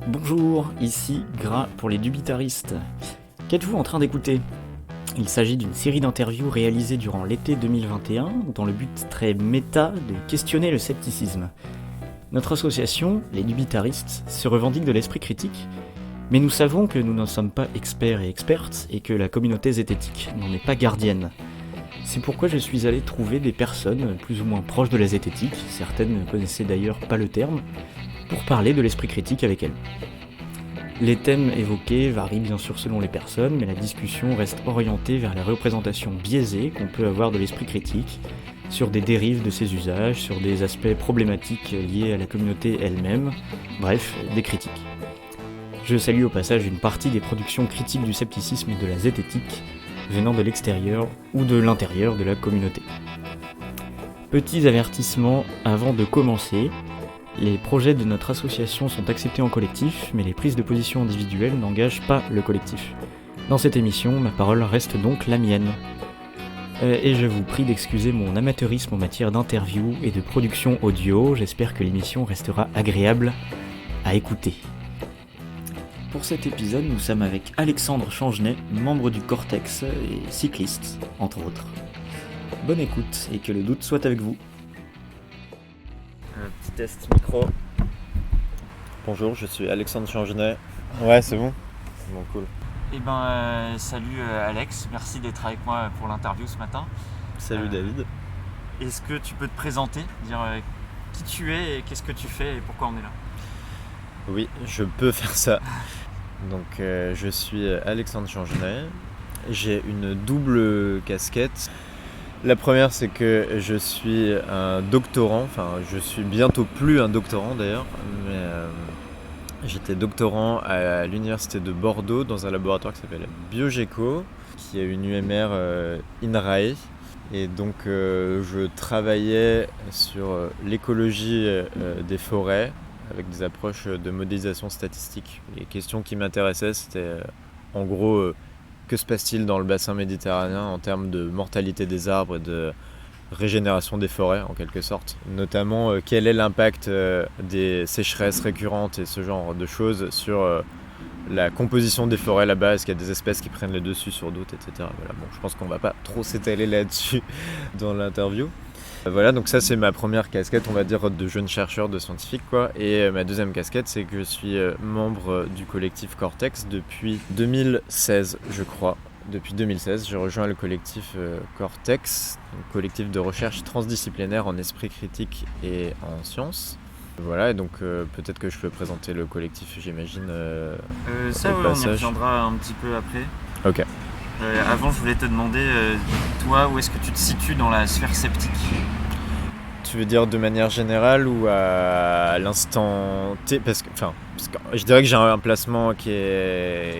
Bonjour, ici Gras pour les dubitaristes. Qu'êtes-vous en train d'écouter ? Il s'agit d'une série d'interviews réalisées durant l'été 2021 dans le but très méta de questionner le scepticisme. Notre association, les dubitaristes, se revendique de l'esprit critique, mais nous savons que nous n'en sommes pas experts et expertes et que la communauté zététique n'en est pas gardienne. C'est pourquoi je suis allé trouver des personnes plus ou moins proches de la zététique, certaines ne connaissaient d'ailleurs pas le terme, pour parler de l'esprit critique avec elles. Les thèmes évoqués varient bien sûr selon les personnes, mais la discussion reste orientée vers la représentation biaisée qu'on peut avoir de l'esprit critique, sur des dérives de ses usages, sur des aspects problématiques liés à la communauté elle-même, bref, des critiques. Je salue au passage une partie des productions critiques du scepticisme et de la zététique, venant de l'extérieur ou de l'intérieur de la communauté. Petits avertissements avant de commencer. Les projets de notre association sont acceptés en collectif, mais les prises de position individuelles n'engagent pas le collectif. Dans cette émission, ma parole reste donc la mienne. Et je vous prie d'excuser mon amateurisme en matière d'interview et de production audio, j'espère que l'émission restera agréable à écouter. Pour cet épisode, nous sommes avec Alexandre Changenay, membre du Cortex et cycliste, entre autres. Bonne écoute et que le doute soit avec vous. Un petit test micro. Bonjour, je suis Alexandre Changenay. Ouais, c'est bon. Bon, cool. Salut Alex, merci d'être avec moi pour l'interview ce matin. Salut David. Est-ce que tu peux te présenter, dire qui tu es et qu'est-ce que tu fais et pourquoi on est là ? Oui, je peux faire ça. Donc, je suis Alexandre Changenay. J'ai une double casquette. La première, c'est que je suis un doctorant, enfin je suis bientôt plus un doctorant d'ailleurs, mais j'étais doctorant à l'université de Bordeaux dans un laboratoire qui s'appelle Biogéco, qui a une UMR INRAE, et donc je travaillais sur l'écologie des forêts avec des approches de modélisation statistique. Les questions qui m'intéressaient, c'était en gros que se passe-t-il dans le bassin méditerranéen en termes de mortalité des arbres et de régénération des forêts en quelque sorte. Notamment quel est l'impact des sécheresses récurrentes et ce genre de choses sur la composition des forêts là-bas, est-ce qu'il y a des espèces qui prennent le dessus sur d'autres, etc. Voilà. Bon, je pense qu'on va pas trop s'étaler là-dessus dans l'interview. Voilà, donc ça c'est ma première casquette, on va dire, de jeune chercheur, de scientifique, quoi. Et ma deuxième casquette, c'est que je suis membre du collectif Cortex depuis 2016, je crois. Depuis 2016, j'ai rejoint le collectif Cortex, un collectif de recherche transdisciplinaire en esprit critique et en sciences. Voilà, et donc peut-être que je peux présenter le collectif, j'imagine. Ça, ouais, on y reviendra un petit peu après. Ok. Avant, je voulais te demander, toi, où est-ce que tu te situes dans la sphère sceptique ? Tu veux dire de manière générale ou à l'instant T ? Parce que je dirais que j'ai un placement qui a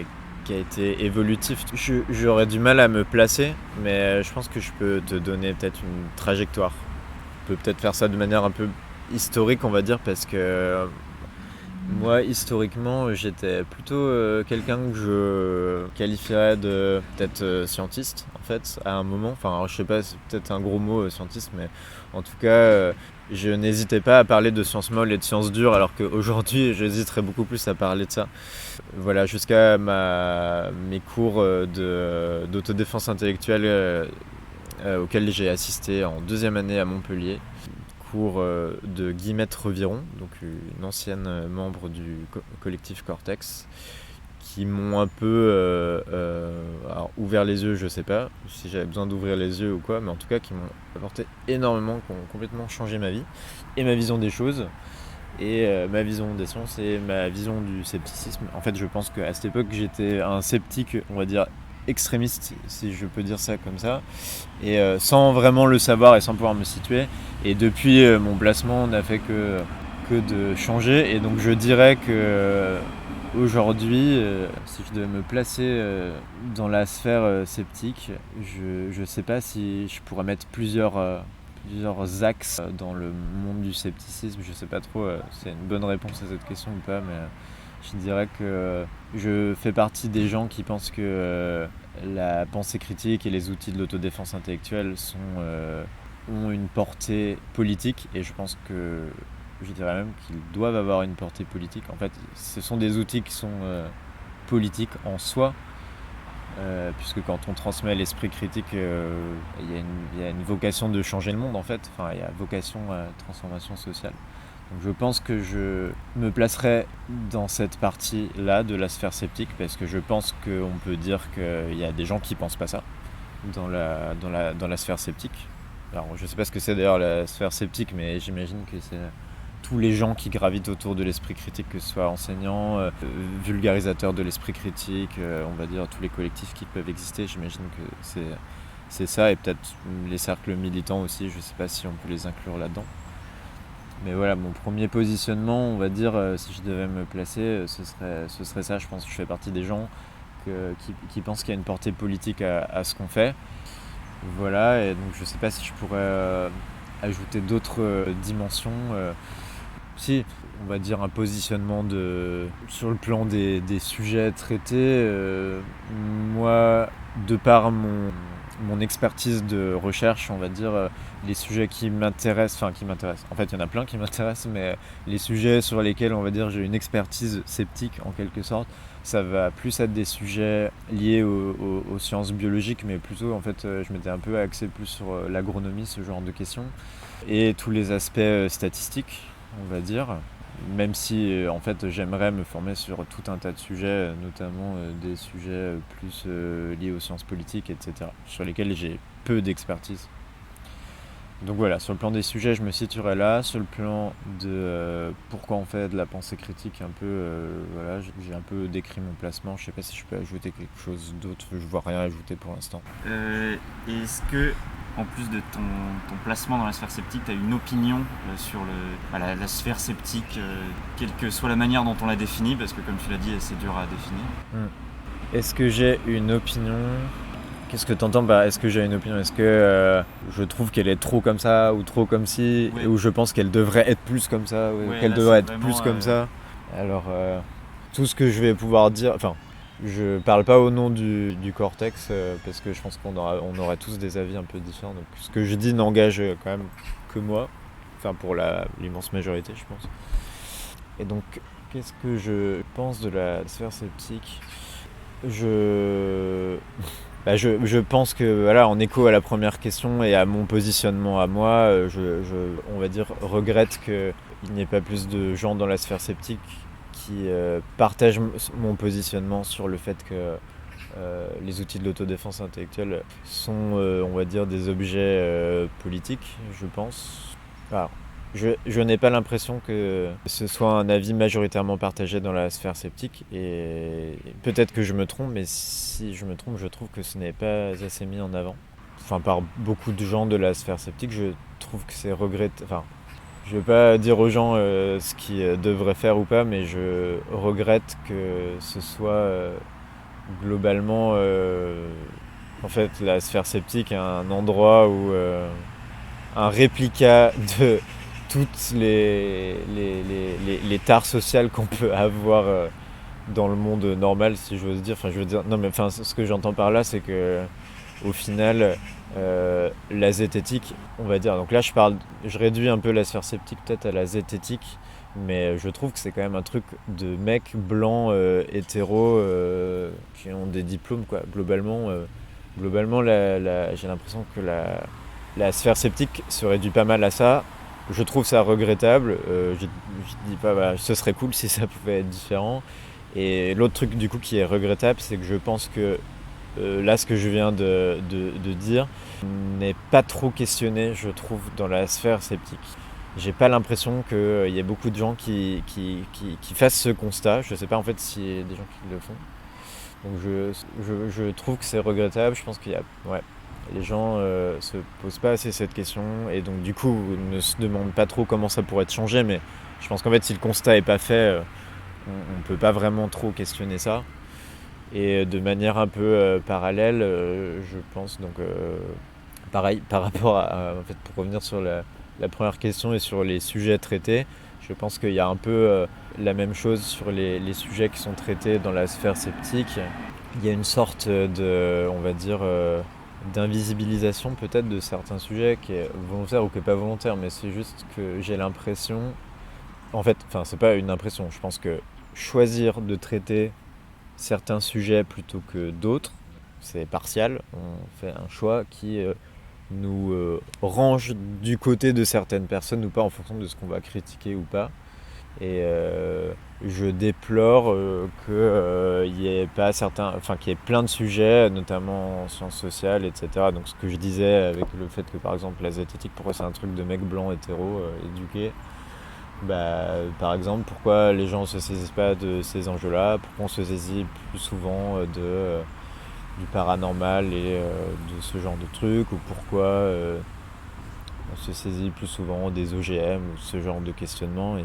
été évolutif. J'aurais du mal à me placer, mais je pense que je peux te donner peut-être une trajectoire. On peut peut-être faire ça de manière un peu historique, on va dire, parce que moi, historiquement, j'étais plutôt quelqu'un que je qualifierais de peut-être scientiste, en fait, à un moment. Enfin, alors, je sais pas, c'est peut-être un gros mot, scientiste, mais en tout cas, je n'hésitais pas à parler de sciences molles et de sciences dures, alors qu'aujourd'hui, j'hésiterais beaucoup plus à parler de ça. Voilà, jusqu'à mes cours d'autodéfense intellectuelle auxquels j'ai assisté en deuxième année à Montpellier. Cours de Guillemette Reviron, donc une ancienne membre du collectif Cortex, qui m'ont un peu alors, ouvert les yeux, je sais pas si j'avais besoin d'ouvrir les yeux ou quoi, mais en tout cas qui m'ont apporté énormément, qui ont complètement changé ma vie et ma vision des choses et ma vision des sciences et ma vision du scepticisme. En fait, je pense qu'à cette époque, j'étais un sceptique, on va dire extrémiste, si je peux dire ça comme ça, et sans vraiment le savoir et sans pouvoir me situer. Et depuis, mon placement n'a fait que de changer, et donc je dirais que aujourd'hui, si je devais me placer dans la sphère sceptique, je sais pas si je pourrais mettre plusieurs axes dans le monde du scepticisme. Je sais pas trop si c'est une bonne réponse à cette question ou pas, mais je dirais que je fais partie des gens qui pensent que la pensée critique et les outils de l'autodéfense intellectuelle ont une portée politique, et je pense que je dirais même qu'ils doivent avoir une portée politique. En fait, ce sont des outils qui sont politiques en soi, puisque quand on transmet l'esprit critique, il y a une vocation de changer le monde en fait, enfin il y a vocation à transformation sociale. Donc je pense que je me placerai dans cette partie-là de la sphère sceptique, parce que je pense qu'on peut dire qu'il y a des gens qui pensent pas ça dans la sphère sceptique. Alors je sais pas ce que c'est d'ailleurs la sphère sceptique, mais j'imagine que c'est tous les gens qui gravitent autour de l'esprit critique, que ce soit enseignants, vulgarisateurs de l'esprit critique, on va dire tous les collectifs qui peuvent exister, j'imagine que c'est ça, et peut-être les cercles militants aussi, je sais pas si on peut les inclure là-dedans. Mais voilà, mon premier positionnement, on va dire, si je devais me placer, ce serait ça. Je pense que je fais partie des gens qui pensent qu'il y a une portée politique à ce qu'on fait. Voilà, et donc je sais pas si je pourrais ajouter d'autres dimensions. Si, on va dire un positionnement sur le plan des sujets traités. Moi, de par mon expertise de recherche, on va dire, les sujets qui m'intéressent, en fait il y en a plein qui m'intéressent, mais les sujets sur lesquels, on va dire, j'ai une expertise sceptique en quelque sorte, ça va plus être des sujets liés aux sciences biologiques, mais plutôt, en fait, je m'étais un peu axé plus sur l'agronomie, ce genre de questions, et tous les aspects statistiques, on va dire. Même si en fait j'aimerais me former sur tout un tas de sujets, notamment des sujets plus liés aux sciences politiques, etc., sur lesquels j'ai peu d'expertise. Donc voilà, sur le plan des sujets, je me situerai là. Sur le plan de pourquoi on fait de la pensée critique, un peu, voilà, j'ai un peu décrit mon placement. Je sais pas si je peux ajouter quelque chose d'autre, je vois rien ajouter pour l'instant. Est-ce que, en plus de ton placement dans la sphère sceptique, tu as une opinion sur la sphère sceptique, quelle que soit la manière dont on la définit, parce que comme tu l'as dit, c'est dur à définir. Est-ce que j'ai une opinion ? Qu'est-ce que tu entends par est-ce que j'ai une opinion ? Est-ce que je trouve qu'elle est trop comme ça ou trop comme ci, Ouais. ou je pense qu'elle devrait être plus comme ça, ou Ouais, qu'elle là, devrait c'est être vraiment, plus comme ça ? Alors, tout ce que je vais pouvoir dire, enfin, je parle pas au nom du cortex, parce que je pense qu'on aura tous des avis un peu différents. Donc ce que je dis n'engage quand même que moi, enfin pour l'immense majorité, je pense. Et donc, qu'est-ce que je pense de la sphère sceptique ? Je pense que, voilà, en écho à la première question et à mon positionnement à moi, on va dire, regrette qu'il n'y ait pas plus de gens dans la sphère sceptique qui partagent mon positionnement sur le fait que les outils de l'autodéfense intellectuelle sont, on va dire, des objets politiques, je pense. Alors, je n'ai pas l'impression que ce soit un avis majoritairement partagé dans la sphère sceptique, et peut-être que je me trompe, mais si je me trompe, je trouve que ce n'est pas assez mis en avant. Enfin, par beaucoup de gens de la sphère sceptique, je trouve que c'est regrettable. Enfin, je ne vais pas dire aux gens ce qu'ils devraient faire ou pas, mais je regrette que ce soit globalement, en fait, la sphère sceptique est un endroit où un réplica de toutes les tares sociales qu'on peut avoir dans le monde normal, si j'ose dire. Enfin, je veux dire, non, mais enfin, ce que j'entends par là, c'est que au final, la zététique, on va dire. Donc là, je réduis un peu la sphère sceptique peut-être à la zététique, mais je trouve que c'est quand même un truc de mecs blancs hétéros qui ont des diplômes, quoi. Globalement, j'ai l'impression que la sphère sceptique se réduit pas mal à ça. Je trouve ça regrettable. Je dis pas, bah, ce serait cool si ça pouvait être différent. Et l'autre truc du coup qui est regrettable, c'est que je pense que là, ce que je viens de dire n'est pas trop questionné, je trouve, dans la sphère sceptique. J'ai pas l'impression qu'il y ait beaucoup de gens qui fassent ce constat. Je sais pas en fait s'il y a des gens qui le font. Donc je trouve que c'est regrettable. Je pense qu'il y a... Ouais, les gens se posent pas assez cette question, et donc du coup ne se demandent pas trop comment ça pourrait être changé, mais je pense qu'en fait si le constat est pas fait, on peut pas vraiment trop questionner ça. Et de manière un peu parallèle, je pense, donc pareil par rapport en fait, pour revenir sur la première question et sur les sujets traités, je pense qu'il y a un peu la même chose sur les sujets qui sont traités dans la sphère sceptique. Il y a une sorte de, on va dire, d'invisibilisation peut-être de certains sujets qui est volontaire ou qui n'est pas volontaire, mais c'est juste que j'ai l'impression En fait, enfin, c'est pas une impression. Je pense que choisir de traiter certains sujets plutôt que d'autres, c'est partial. On fait un choix qui nous range du côté de certaines personnes ou pas en fonction de ce qu'on va critiquer ou pas. Et je déplore qu'il y ait pas certains, enfin qu'il y ait plein de sujets, notamment en sciences sociales, etc. Donc ce que je disais avec le fait que par exemple la zététique, pourquoi c'est un truc de mecs blancs hétéros éduqués, bah, par exemple, pourquoi les gens ne se saisissent pas de ces enjeux-là, pourquoi on se saisit plus souvent du paranormal et de ce genre de trucs, ou pourquoi on se saisit plus souvent des OGM ou ce genre de questionnement.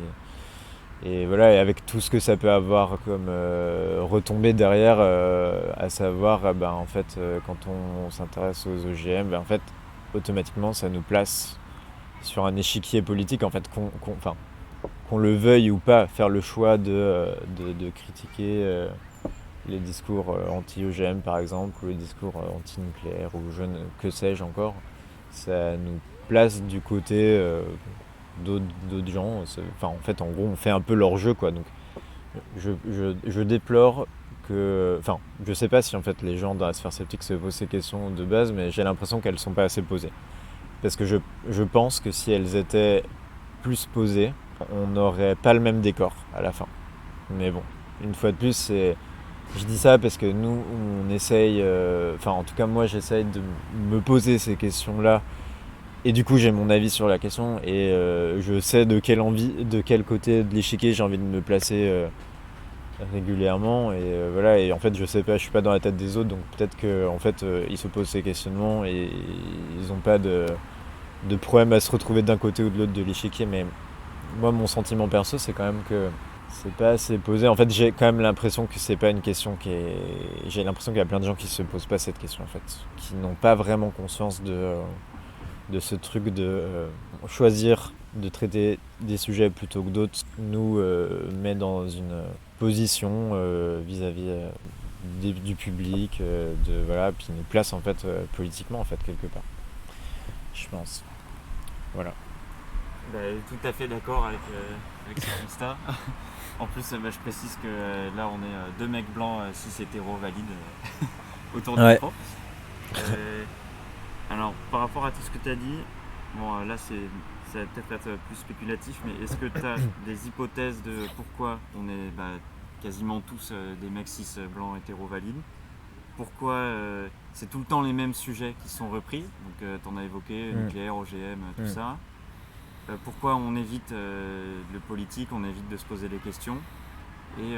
Et voilà, et avec tout ce que ça peut avoir comme retombée derrière, à savoir, en fait, quand on s'intéresse aux OGM, en fait, automatiquement, ça nous place sur un échiquier politique, en fait, qu'on le veuille ou pas, faire le choix de critiquer les discours anti-OGM par exemple, ou les discours anti-nucléaires, ou que sais-je encore, ça nous place du côté d'autres gens. Enfin, en fait, en gros, on fait un peu leur jeu, quoi. Donc, je déplore que. Enfin, je sais pas si en fait les gens dans la sphère sceptique se posent ces questions de base, mais j'ai l'impression qu'elles sont pas assez posées. Parce que je pense que si elles étaient plus posées, on n'aurait pas le même décor à la fin. Mais bon, une fois de plus, je dis ça parce que nous, on essaye, enfin en tout cas moi j'essaye de me poser ces questions-là. Et du coup j'ai mon avis sur la question et je sais de quel côté de l'échiquier j'ai envie de me placer régulièrement. Et voilà, et en fait je sais pas, je suis pas dans la tête des autres, donc peut-être qu'en fait ils se posent ces questionnements et ils n'ont pas de problème à se retrouver d'un côté ou de l'autre de l'échiquier. Mais moi mon sentiment perso c'est quand même que c'est pas assez posé. En fait, j'ai quand même l'impression que c'est pas une question qui est. J'ai l'impression qu'il y a plein de gens qui se posent pas cette question en fait, qui n'ont pas vraiment conscience de ce truc de choisir de traiter des sujets plutôt que d'autres nous met dans une position vis-à-vis du public, voilà, puis nous place en fait politiquement en fait quelque part. Je pense. Voilà. Bah, tout à fait d'accord avec ce constat. En plus, je précise que là, on est deux mecs blancs, cis hétéros valides autour du micro. Alors, par rapport à tout ce que tu as dit, bon, là, ça va peut-être être plus spéculatif, mais est-ce que tu as des hypothèses de pourquoi on est quasiment tous des mecs cis blancs hétéros valides? Pourquoi c'est tout le temps les mêmes sujets qui sont repris? Donc, tu en as évoqué, nucléaire, OGM, tout ça. Pourquoi on évite le politique, on évite de se poser des questions, et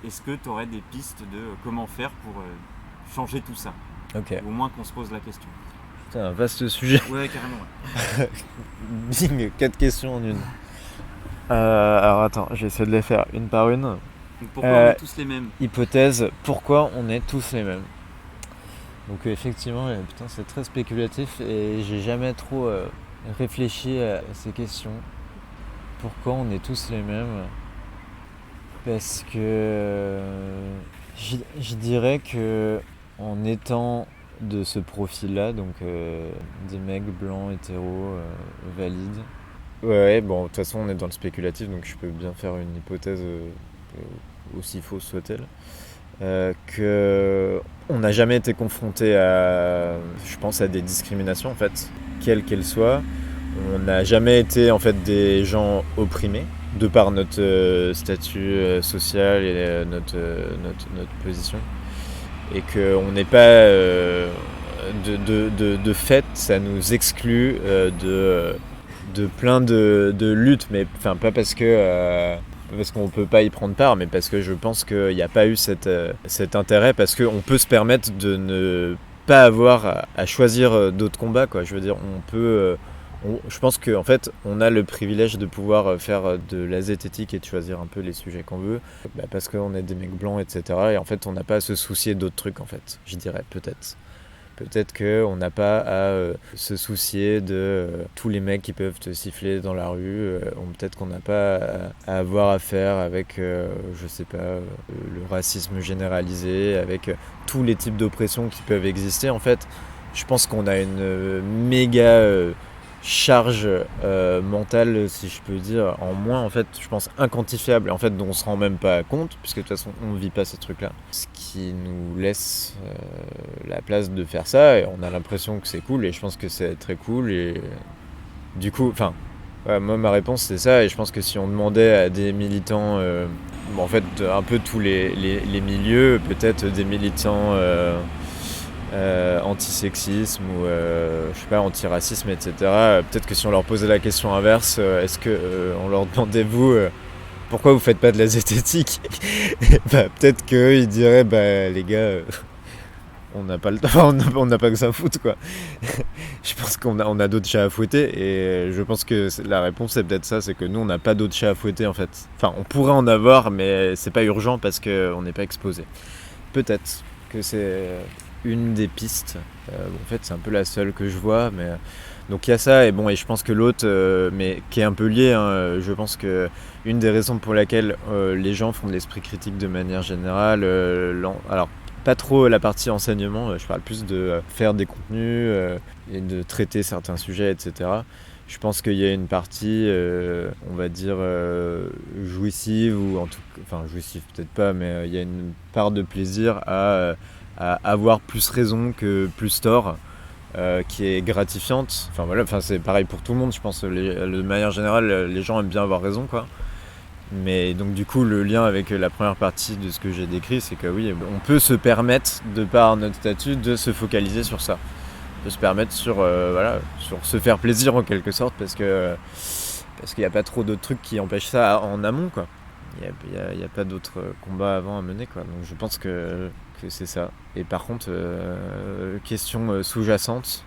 est-ce que tu aurais des pistes de comment faire pour changer tout ça, ou au moins qu'on se pose la question? C'est un vaste sujet. Ouais, carrément. Ouais. Bing, 4 questions en une. Alors attends, je vais essayer de les faire une par une. Donc pourquoi on est tous les mêmes? Hypothèse, pourquoi on est tous les mêmes? Donc effectivement, putain, c'est très spéculatif et j'ai jamais trop réfléchi à ces questions. Pourquoi on est tous les mêmes? Parce que je dirais que en étant de ce profil-là, donc des mecs blancs, hétéros, valides. Ouais, bon, de toute façon, on est dans le spéculatif, donc je peux bien faire une hypothèse aussi fausse soit-elle. Qu'on n'a jamais été confronté à, je pense, à des discriminations, en fait, quelles qu'elles soient. On n'a jamais été, en fait, des gens opprimés, de par notre statut social et notre position. Et qu'on n'est pas de fait, ça nous exclut de plein de luttes, mais enfin pas parce qu'on peut pas y prendre part, mais parce que je pense qu'il n'y a pas eu cet intérêt, parce qu'on peut se permettre de ne pas avoir à choisir d'autres combats, quoi. Je veux dire, on peut je pense qu'en fait, on a le privilège de pouvoir faire de la zététique et de choisir un peu les sujets qu'on veut, parce qu'on est des mecs blancs, etc. Et en fait, on n'a pas à se soucier d'autres trucs, en fait, je dirais, peut-être. Peut-être qu'on n'a pas à se soucier de tous les mecs qui peuvent te siffler dans la rue. Peut-être qu'on n'a pas à avoir affaire avec, je sais pas, le racisme généralisé, avec tous les types d'oppressions qui peuvent exister. En fait, je pense qu'on a une méga charge mentale, si je peux dire, en moins, en fait, je pense, inquantifiable, en fait, dont on se rend même pas compte, puisque de toute façon, on vit pas ces trucs-là. Ce qui nous laisse la place de faire ça, et on a l'impression que c'est cool, et je pense que c'est très cool, et du coup, enfin, ouais, moi, ma réponse, c'est ça, et je pense que si on demandait à des militants, en fait, un peu tous les milieux, peut-être des militants antisexisme ou je sais pas, antiracisme, etc. Peut-être que si on leur posait la question inverse, est-ce que on leur demandait vous pourquoi vous faites pas de la zététique, bah, peut-être qu'eux ils diraient bah les gars on n'a pas le temps, on n'a pas que ça à foutre quoi. Je pense qu'on a d'autres chats à fouetter et je pense que la réponse c'est peut-être ça, c'est que nous on n'a pas d'autres chats à fouetter en fait. Enfin on pourrait en avoir mais c'est pas urgent parce qu'on n'est pas exposé. Peut-être que c'est une des pistes. En fait, c'est un peu la seule que je vois, mais donc il y a ça et bon et je pense que l'autre, mais qui est un peu lié. Je pense que une des raisons pour laquelle les gens font de l'esprit critique de manière générale, alors pas trop la partie enseignement. Je parle plus de faire des contenus et de traiter certains sujets, etc. Je pense qu'il y a une partie, on va dire, jouissive, ou en tout cas, enfin jouissive peut-être pas, mais il y a une part de plaisir à avoir plus raison que plus tort, qui est gratifiante. Enfin voilà, enfin, c'est pareil pour tout le monde, je pense. De manière générale, les gens aiment bien avoir raison, quoi. Mais donc du coup, le lien avec la première partie de ce que j'ai décrit, c'est que oui, on peut se permettre, de par notre statut, de se focaliser sur ça. De se permettre sur se faire plaisir en quelque sorte, parce qu'il n'y a pas trop d'autres trucs qui empêchent ça en amont, quoi. Il y a pas d'autres combats avant à mener, quoi. Donc je pense que c'est ça. Et par contre, question sous-jacente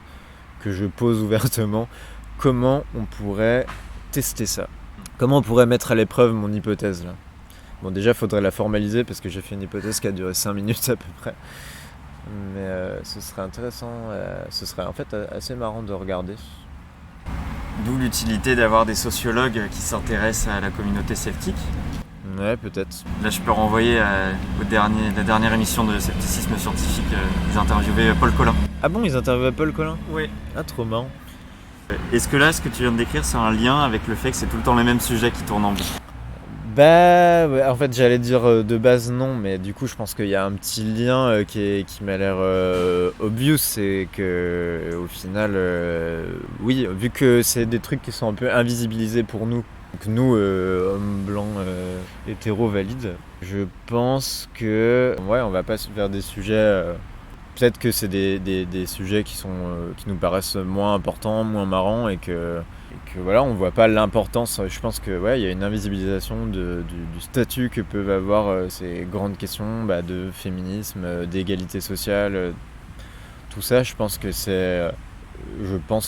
que je pose ouvertement, comment on pourrait tester ça ? Comment on pourrait mettre à l'épreuve mon hypothèse là ? Bon, déjà, il faudrait la formaliser parce que j'ai fait une hypothèse qui a duré 5 minutes à peu près. Mais ce serait intéressant, ce serait en fait assez marrant de regarder. D'où l'utilité d'avoir des sociologues qui s'intéressent à la communauté sceptique. Ouais, peut-être. Là, je peux renvoyer à la dernière émission de Scepticisme Scientifique. Ils interviewaient Paul Colin. Ah bon, ils interviewaient Paul Colin ? Oui. Ah, trop marrant. Est-ce que là, ce que tu viens de décrire, c'est un lien avec le fait que c'est tout le temps les mêmes sujets qui tournent en boucle ? Bah, ouais, en fait, j'allais dire de base non, mais du coup, je pense qu'il y a un petit lien qui m'a l'air obvious, c'est que au final, oui, vu que c'est des trucs qui sont un peu invisibilisés pour nous, donc nous, hommes blancs hétéros valides, je pense que ouais, on va pas vers des sujets. Peut-être que c'est des sujets qui nous paraissent moins importants, moins marrants, et que voilà, on voit pas l'importance. Je pense que ouais, il y a une invisibilisation du statut que peuvent avoir ces grandes questions de féminisme, d'égalité sociale, tout ça. Je pense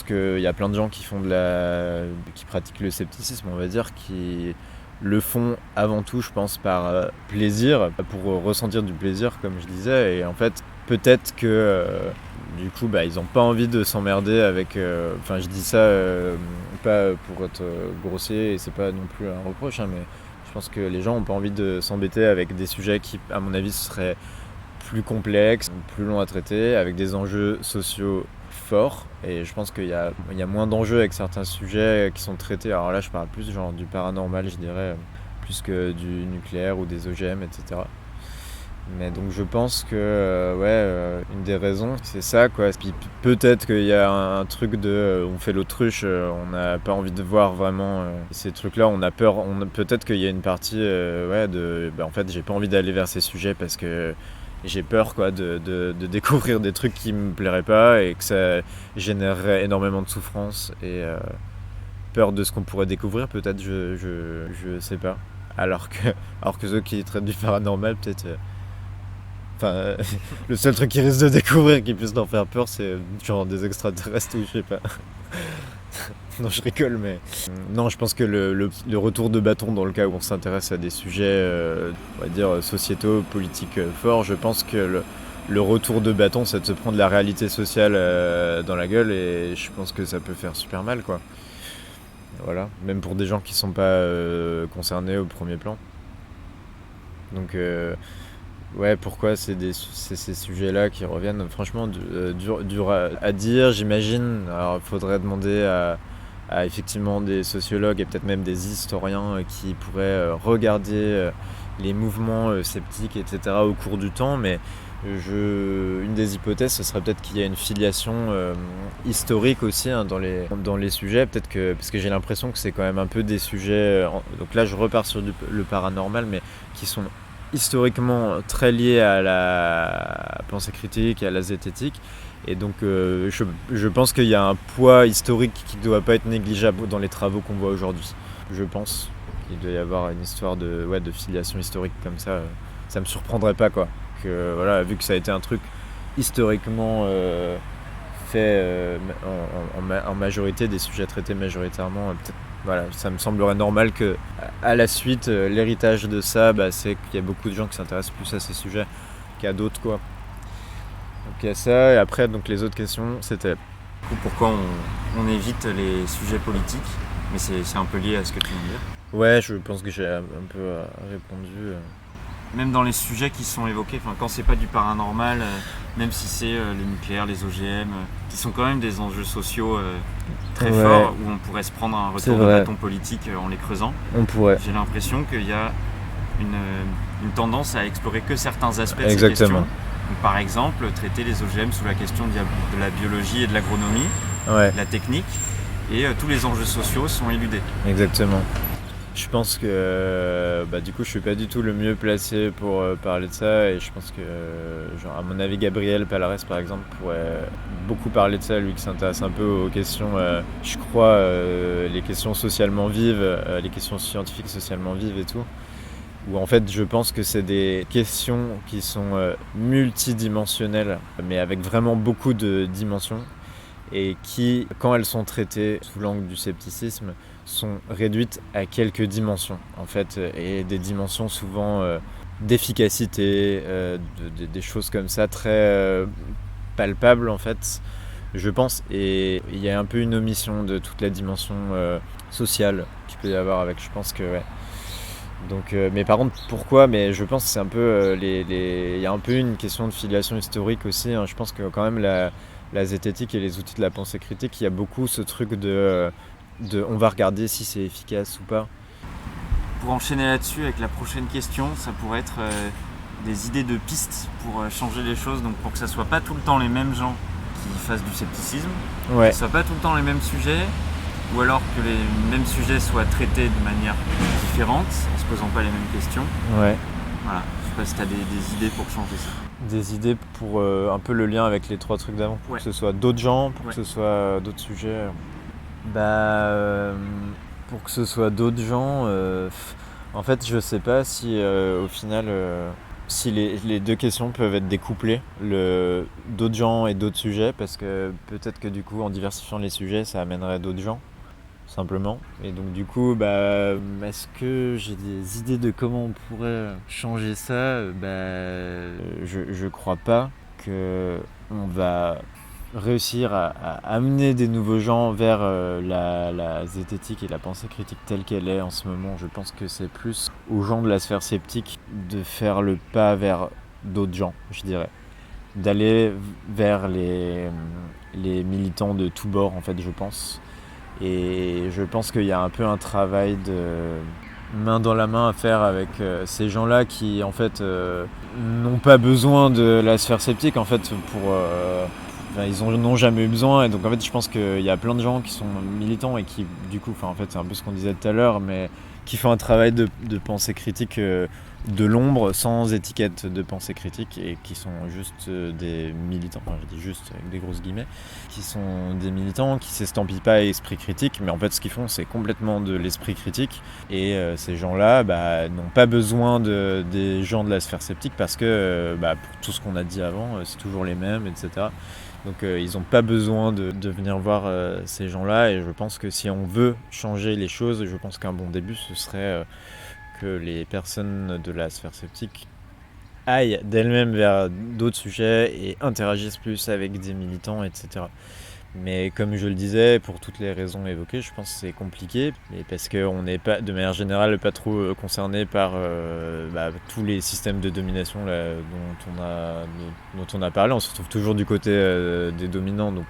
qu'il y a plein de gens qui pratiquent le scepticisme, on va dire, qui le font avant tout, je pense, par plaisir, pour ressentir du plaisir, comme je disais, et en fait, peut-être que du coup, ils n'ont pas envie de s'emmerder avec. Enfin, je dis ça pas pour être grossier, et c'est pas non plus un reproche, mais je pense que les gens n'ont pas envie de s'embêter avec des sujets qui, à mon avis, seraient plus complexes, plus longs à traiter, avec des enjeux sociaux forts. Et je pense qu'il y a moins d'enjeux avec certains sujets qui sont traités. Alors là, je parle plus genre du paranormal, je dirais, plus que du nucléaire ou des OGM, etc. Mais donc je pense que une des raisons c'est ça, quoi. Puis peut-être qu'il y a un truc de on fait l'autruche, on n'a pas envie de voir vraiment ces trucs-là, on a peur, peut-être qu'il y a une partie en fait j'ai pas envie d'aller vers ces sujets parce que j'ai peur, quoi, de découvrir des trucs qui me plairaient pas et que ça générerait énormément de souffrance et peur de ce qu'on pourrait découvrir, peut-être, je sais pas. Alors que ceux qui traitent du paranormal, peut-être. Enfin, le seul truc qu'ils risquent de découvrir qui puisse leur faire peur, c'est genre des extraterrestres ou je sais pas. Non, je rigole, mais. Non, je pense que le retour de bâton dans le cas où on s'intéresse à des sujets, on va dire, sociétaux, politiques forts, je pense que le retour de bâton, c'est de se prendre la réalité sociale dans la gueule, et je pense que ça peut faire super mal, quoi. Voilà, même pour des gens qui sont pas concernés au premier plan. Donc. Ouais, pourquoi c'est ces sujets-là qui reviennent ? Franchement, dur à dire, j'imagine. Alors, il faudrait demander à effectivement des sociologues et peut-être même des historiens qui pourraient regarder les mouvements sceptiques, etc. au cours du temps, mais une des hypothèses, ce serait peut-être qu'il y a une filiation historique aussi dans les sujets, peut-être que, parce que j'ai l'impression que c'est quand même un peu des sujets, donc là je repars sur le paranormal, mais qui sont historiquement très liés à la pensée critique et à la zététique. Et donc je pense qu'il y a un poids historique qui ne doit pas être négligeable dans les travaux qu'on voit aujourd'hui. Je pense qu'il doit y avoir une histoire de filiation historique comme ça. Ça me surprendrait pas, quoi. Que, voilà, vu que ça a été un truc historiquement fait en majorité, des sujets traités majoritairement, peut-être, voilà, ça me semblerait normal que à la suite, l'héritage de ça, c'est qu'il y a beaucoup de gens qui s'intéressent plus à ces sujets qu'à d'autres, quoi. Donc il y a ça, et après donc les autres questions c'était pourquoi on évite les sujets politiques, mais c'est un peu lié à ce que tu viens de dire. Ouais, je pense que j'ai un peu répondu. Même dans les sujets qui sont évoqués, quand c'est pas du paranormal, même si c'est le nucléaire, les OGM, qui sont quand même des enjeux sociaux très forts, où on pourrait se prendre un retour de bâton politique en les creusant. On pourrait. J'ai l'impression qu'il y a une tendance à explorer que certains aspects de Exactement. ces questions. Donc, par exemple, traiter les OGM sous la question de la biologie et de l'agronomie, de la technique, et tous les enjeux sociaux sont éludés. Exactement. Je pense que du coup je suis pas du tout le mieux placé pour parler de ça, et je pense que à mon avis Gabriel Palares par exemple pourrait beaucoup parler de ça, lui qui s'intéresse un peu aux questions, je crois, les questions socialement vives, les questions scientifiques socialement vives et tout, où en fait je pense que c'est des questions qui sont multidimensionnelles mais avec vraiment beaucoup de dimensions, et qui, quand elles sont traitées sous l'angle du scepticisme, sont réduites à quelques dimensions, en fait, et des dimensions souvent d'efficacité, des choses comme ça, très palpables, en fait, je pense. Et il y a un peu une omission de toute la dimension sociale qu'il peut y avoir avec, je pense que, ouais. Donc, mais par contre, pourquoi ? Mais je pense que c'est un peu, il y a un peu une question de filiation historique aussi, hein. Je pense que quand même la zététique et les outils de la pensée critique, il y a beaucoup ce truc de on va regarder si c'est efficace ou pas. Pour enchaîner là-dessus avec la prochaine question, ça pourrait être des idées de pistes pour changer les choses, donc pour que ça soit pas tout le temps les mêmes gens qui fassent du scepticisme, que ce soit pas tout le temps les mêmes sujets, ou alors que les mêmes sujets soient traités de manière différente, en se posant pas les mêmes questions. Ouais. Voilà, je sais pas si tu as des idées pour changer ça. Des idées pour un peu le lien avec les 3 trucs d'avant, pour que ce soit d'autres gens, pour que ce soit d'autres sujets. Pour que ce soit d'autres gens, en fait je sais pas si au final si les deux questions peuvent être découplées, d'autres gens et d'autres sujets, parce que peut-être que du coup en diversifiant les sujets ça amènerait d'autres gens simplement, et donc du coup est-ce que j'ai des idées de comment on pourrait changer ça? Je crois pas que on va réussir à amener des nouveaux gens vers la zététique et la pensée critique telle qu'elle est en ce moment. Je pense que c'est plus aux gens de la sphère sceptique de faire le pas vers d'autres gens, je dirais. D'aller vers les militants de tous bords, en fait, je pense. Et je pense qu'il y a un peu un travail de main dans la main à faire avec ces gens-là qui, en fait, n'ont pas besoin de la sphère sceptique, en fait, ils en ont jamais eu besoin, et donc en fait je pense qu'il y a plein de gens qui sont militants et qui du coup, en fait c'est un peu ce qu'on disait tout à l'heure, mais qui font un travail de pensée critique de l'ombre, sans étiquette de pensée critique, et qui sont juste des militants, je dis juste avec des grosses guillemets, qui sont des militants qui s'estampillent pas à esprit critique, mais en fait ce qu'ils font c'est complètement de l'esprit critique, et ces gens-là n'ont pas besoin des gens de la sphère sceptique, parce que pour tout ce qu'on a dit avant, c'est toujours les mêmes, etc. Donc ils n'ont pas besoin de venir voir ces gens-là, et je pense que si on veut changer les choses, je pense qu'un bon début ce serait que les personnes de la sphère sceptique aillent d'elles-mêmes vers d'autres sujets et interagissent plus avec des militants, etc. Mais comme je le disais, pour toutes les raisons évoquées, je pense que c'est compliqué, et parce qu'on n'est pas, de manière générale, pas trop concerné par tous les systèmes de domination là, dont on a parlé. On se retrouve toujours du côté des dominants, donc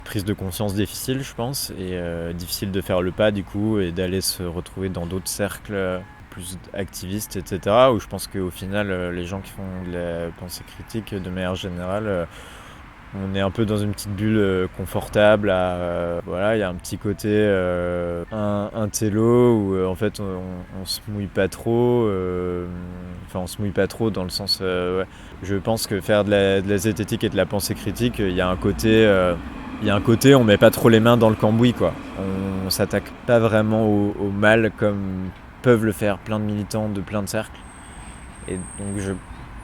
prise de conscience difficile, je pense, et difficile de faire le pas du coup, et d'aller se retrouver dans d'autres cercles plus activistes, etc., où je pense qu'au final, les gens qui font de la pensée critique, de manière générale, on est un peu dans une petite bulle confortable. Il y a un petit côté un télo où en fait on se mouille pas trop. On se mouille pas trop dans le sens. Je pense que faire de la zététique et de la pensée critique, il y a un côté, on met pas trop les mains dans le cambouis, quoi. On s'attaque pas vraiment au mal comme peuvent le faire plein de militants de plein de cercles. Et donc je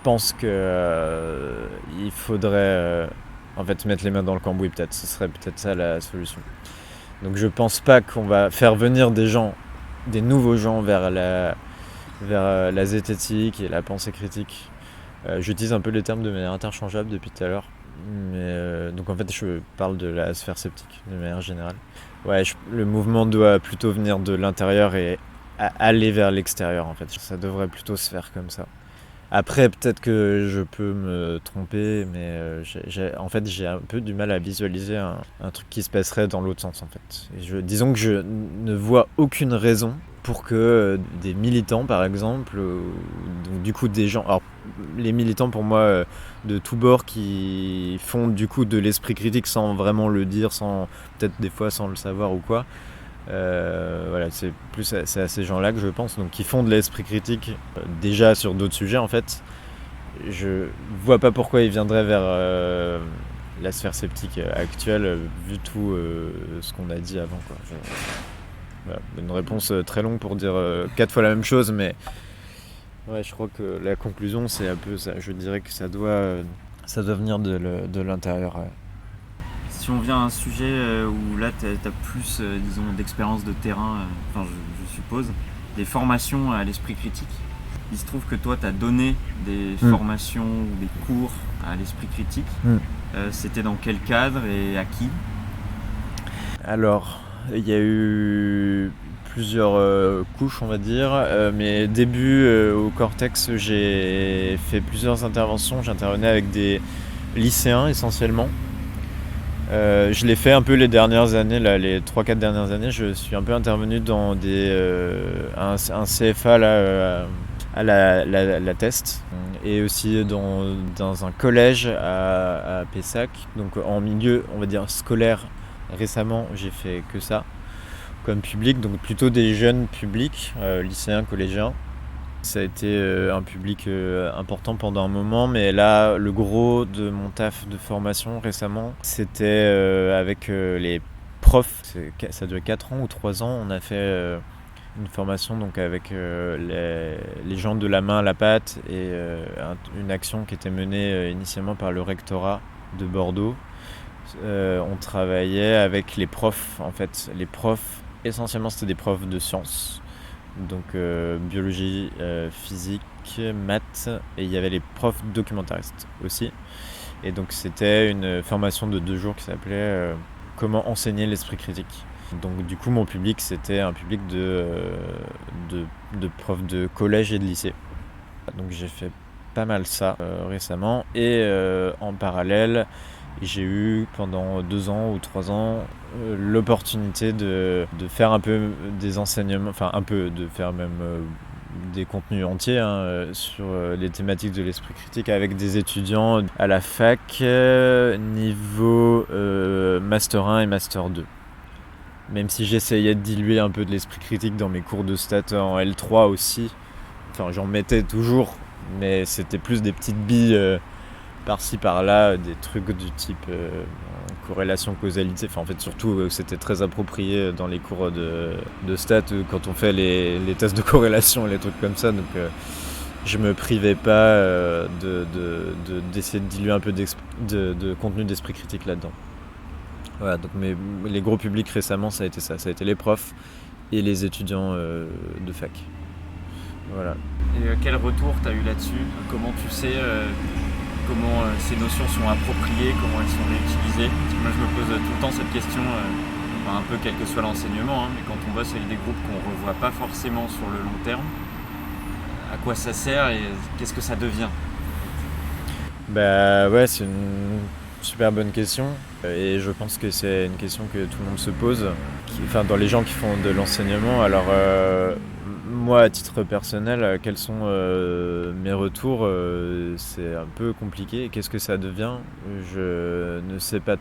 pense que il faudrait mettre les mains dans le cambouis, peut-être. Ce serait peut-être ça la solution. Donc je pense pas qu'on va faire venir des nouveaux gens vers la zététique et la pensée critique. J'utilise un peu les termes de manière interchangeable depuis tout à l'heure. Mais donc en fait je parle de la sphère sceptique de manière générale. Le mouvement doit plutôt venir de l'intérieur et aller vers l'extérieur, en fait. Ça devrait plutôt se faire comme ça. Après, peut-être que je peux me tromper, mais j'ai un peu du mal à visualiser un truc qui se passerait dans l'autre sens, en fait. Disons que je ne vois aucune raison pour que des militants, par exemple, donc du coup des gens... Alors, les militants, pour moi, de tous bords, qui font du coup de l'esprit critique sans vraiment le dire, peut-être des fois sans le savoir ou quoi, c'est à ces gens-là que je pense, donc qui font de l'esprit critique déjà sur d'autres sujets, en fait. Je vois pas pourquoi ils viendraient vers la sphère sceptique actuelle, vu tout ce qu'on a dit avant, quoi. Une réponse très longue pour dire 4 fois la même chose, mais je crois que la conclusion c'est un peu ça. Je dirais que ça doit venir de l'intérieur. Si on vient à un sujet où là tu as plus d'expérience de terrain, je suppose, des formations à l'esprit critique, il se trouve que toi tu as donné des formations ou des cours à l'esprit critique. C'était dans quel cadre et à qui ? Alors, il y a eu plusieurs couches, on va dire. Mes débuts au Cortex, j'ai fait plusieurs interventions. J'intervenais avec des lycéens essentiellement. Je l'ai fait un peu les dernières années, là, les 3-4 dernières années. Je suis un peu intervenu dans un CFA là, à la Teste, et aussi dans un collège à Pessac. Donc en milieu, on va dire, scolaire. Récemment, j'ai fait que ça comme public, donc plutôt des jeunes publics, lycéens, collégiens. Ça a été un public important pendant un moment, mais là, le gros de mon taf de formation récemment, c'était avec les profs. Ça durait 4 ans ou 3 ans. On a fait une formation donc avec les gens de la main à la pâte, et une action qui était menée initialement par le rectorat de Bordeaux. On travaillait avec les profs, en fait. Les profs, essentiellement, c'était des profs de sciences. Donc biologie, physique, maths, et il y avait les profs documentaristes aussi. Et donc c'était une formation de 2 jours qui s'appelait Comment enseigner l'esprit critique. Donc du coup mon public, c'était un public de profs de collège et de lycée. Donc j'ai fait pas mal ça récemment, et en parallèle j'ai eu pendant 2 ans ou 3 ans l'opportunité de faire un peu des enseignements, de faire même des contenus entiers sur les thématiques de l'esprit critique avec des étudiants à la fac niveau Master 1 et Master 2. Même si j'essayais de diluer un peu de l'esprit critique dans mes cours de stat en L3 aussi, j'en mettais toujours, mais c'était plus des petites billes par-ci par-là, des trucs du type corrélation, causalité. Surtout c'était très approprié dans les cours de stats quand on fait les tests de corrélation et les trucs comme ça. Donc je me privais pas d'essayer de diluer un peu de contenu d'esprit critique là-dedans. Voilà, donc les gros publics récemment, ça a été ça. Ça a été les profs et les étudiants de fac. Voilà. Et quel retour tu as eu là-dessus ? Comment tu sais comment ces notions sont appropriées, comment elles sont réutilisées. Parce que moi je me pose tout le temps cette question, un peu quel que soit l'enseignement, mais quand on bosse avec des groupes qu'on ne revoit pas forcément sur le long terme, à quoi ça sert et qu'est-ce que ça devient? Bah ouais, c'est une super bonne question et je pense que c'est une question que tout le monde se pose, dans les gens qui font de l'enseignement. Alors moi à titre personnel, quels sont mes retours, c'est un peu compliqué. Qu'est-ce que ça devient? Je ne sais pas.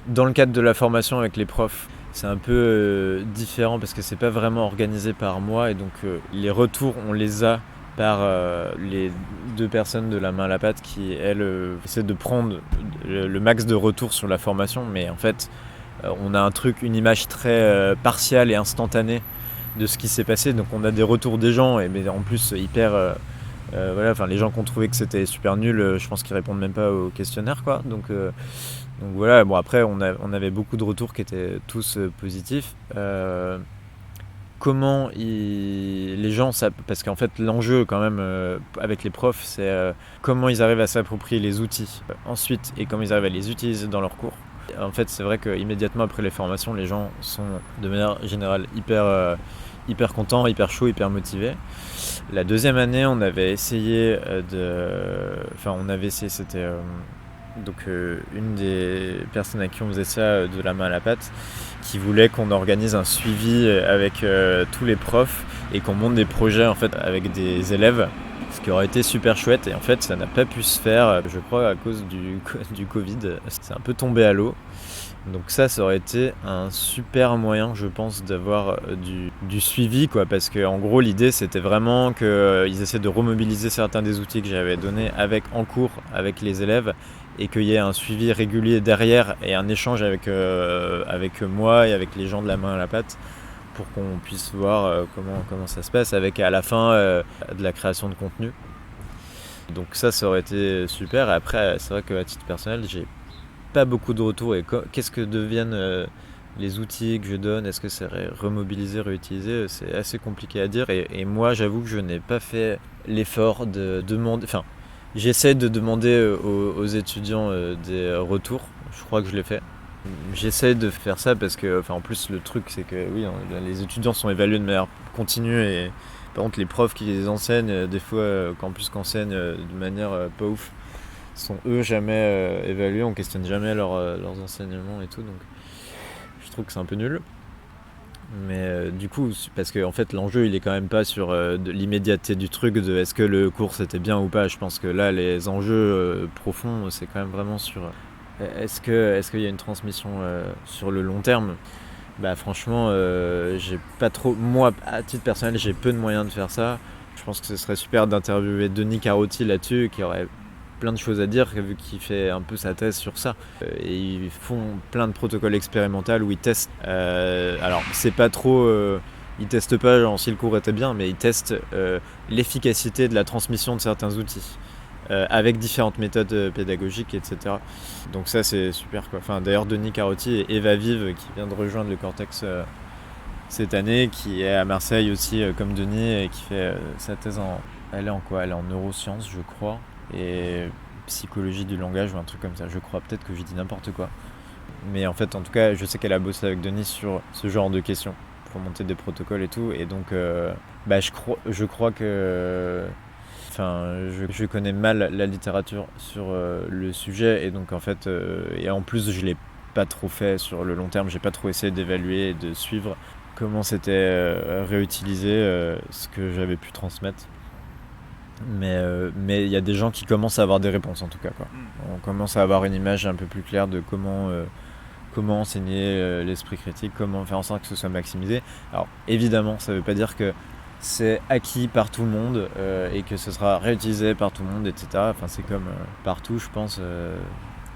Dans le cadre de la formation avec les profs, c'est un peu différent parce que c'est pas vraiment organisé par moi et donc les retours on les a par les 2 personnes de la main à la pâte qui elles essaient de prendre le max de retours sur la formation, mais en fait on a une image très partiale et instantanée de ce qui s'est passé, donc on a des retours des gens mais en plus hyper les gens qui ont trouvé que c'était super nul, je pense qu'ils répondent même pas au questionnaire quoi, donc voilà. Bon, après on avait beaucoup de retours qui étaient tous positifs. Comment les gens, parce qu'en fait l'enjeu quand même avec les profs, c'est comment ils arrivent à s'approprier les outils ensuite et comment ils arrivent à les utiliser dans leurs cours. En fait, c'est vrai qu'immédiatement après les formations, les gens sont de manière générale hyper contents, hyper chauds, hyper motivés. La deuxième année, on avait essayé c'était une des personnes à qui on faisait ça de la main à la pâte, qui voulait qu'on organise un suivi avec tous les profs et qu'on monte des projets en fait avec des élèves, ce qui aurait été super chouette, et en fait ça n'a pas pu se faire, je crois à cause du Covid, c'est un peu tombé à l'eau. Donc ça aurait été un super moyen, je pense, d'avoir du suivi quoi, parce que en gros l'idée c'était vraiment qu'ils essaient de remobiliser certains des outils que j'avais donnés en cours avec les élèves, et qu'il y ait un suivi régulier derrière et un échange avec moi et avec les gens de la main à la pâte pour qu'on puisse voir comment ça se passe, avec à la fin de la création de contenu. Donc ça aurait été super. Et après c'est vrai qu'à titre personnel j'ai pas beaucoup de retours, et qu'est-ce que deviennent les outils que je donne, est-ce que c'est remobilisé, réutilisé, c'est assez compliqué à dire, et moi j'avoue que je n'ai pas fait l'effort de demander, j'essaie de demander aux étudiants des retours, je crois que je l'ai fait. J'essaie de faire ça parce que, en plus le truc c'est que oui, les étudiants sont évalués de manière continue, et par contre les profs qui les enseignent, des fois qu'enseignent de manière pas ouf, sont eux jamais évalués, on questionne jamais leurs enseignements et tout, donc je trouve que c'est un peu nul. Mais du coup, parce que en fait l'enjeu il est quand même pas sur de l'immédiateté du truc, de est-ce que le cours c'était bien ou pas. Je pense que là les enjeux profonds c'est quand même vraiment sur est-ce qu'il y a une transmission sur le long terme. Bah franchement j'ai pas trop, moi à titre personnel j'ai peu de moyens de faire ça. Je pense que ce serait super d'interviewer Denis Carotti là-dessus, qui aurait plein de choses à dire vu qu'il fait un peu sa thèse sur ça, et ils font plein de protocoles expérimentaux où ils testent alors c'est pas trop ils testent pas genre si le cours était bien, mais ils testent l'efficacité de la transmission de certains outils avec différentes méthodes pédagogiques, etc. Donc ça c'est super quoi. D'ailleurs Denis Carotti et Eva Vive qui vient de rejoindre le Cortex cette année, qui est à Marseille aussi comme Denis, et qui fait sa thèse elle est en neurosciences je crois, et psychologie du langage ou un truc comme ça, je crois, peut-être que j'ai dit n'importe quoi. Mais en fait, en tout cas, je sais qu'elle a bossé avec Denis sur ce genre de questions pour monter des protocoles et tout, et donc je crois que je connais mal la littérature sur le sujet, et donc en fait et en plus je l'ai pas trop fait sur le long terme, j'ai pas trop essayé d'évaluer et de suivre comment c'était réutilisé ce que j'avais pu transmettre. Mais il y a des gens qui commencent à avoir des réponses en tout cas quoi. On commence à avoir une image un peu plus claire de comment enseigner l'esprit critique, comment faire en sorte que ce soit maximisé. Alors évidemment ça veut pas dire que c'est acquis par tout le monde et que ce sera réutilisé par tout le monde, etc. C'est comme partout je pense,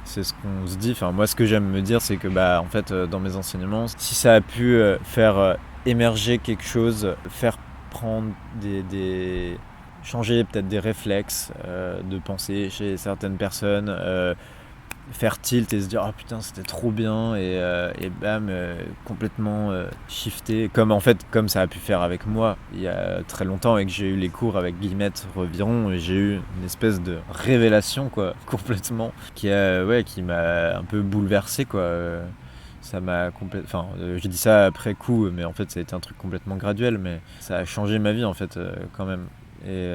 c'est ce qu'on se dit. Moi ce que j'aime me dire c'est que en fait dans mes enseignements, si ça a pu faire émerger quelque chose, faire prendre changer peut-être des réflexes de pensée chez certaines personnes, faire tilt et se dire ah putain c'était trop bien et bam complètement shifté comme ça a pu faire avec moi il y a très longtemps et que j'ai eu les cours avec Guillemette Reviron et j'ai eu une espèce de révélation quoi complètement qui m'a un peu bouleversé quoi. Ça m'a complètement j'ai dit ça après coup mais en fait ça a été un truc complètement graduel mais ça a changé ma vie en fait quand même et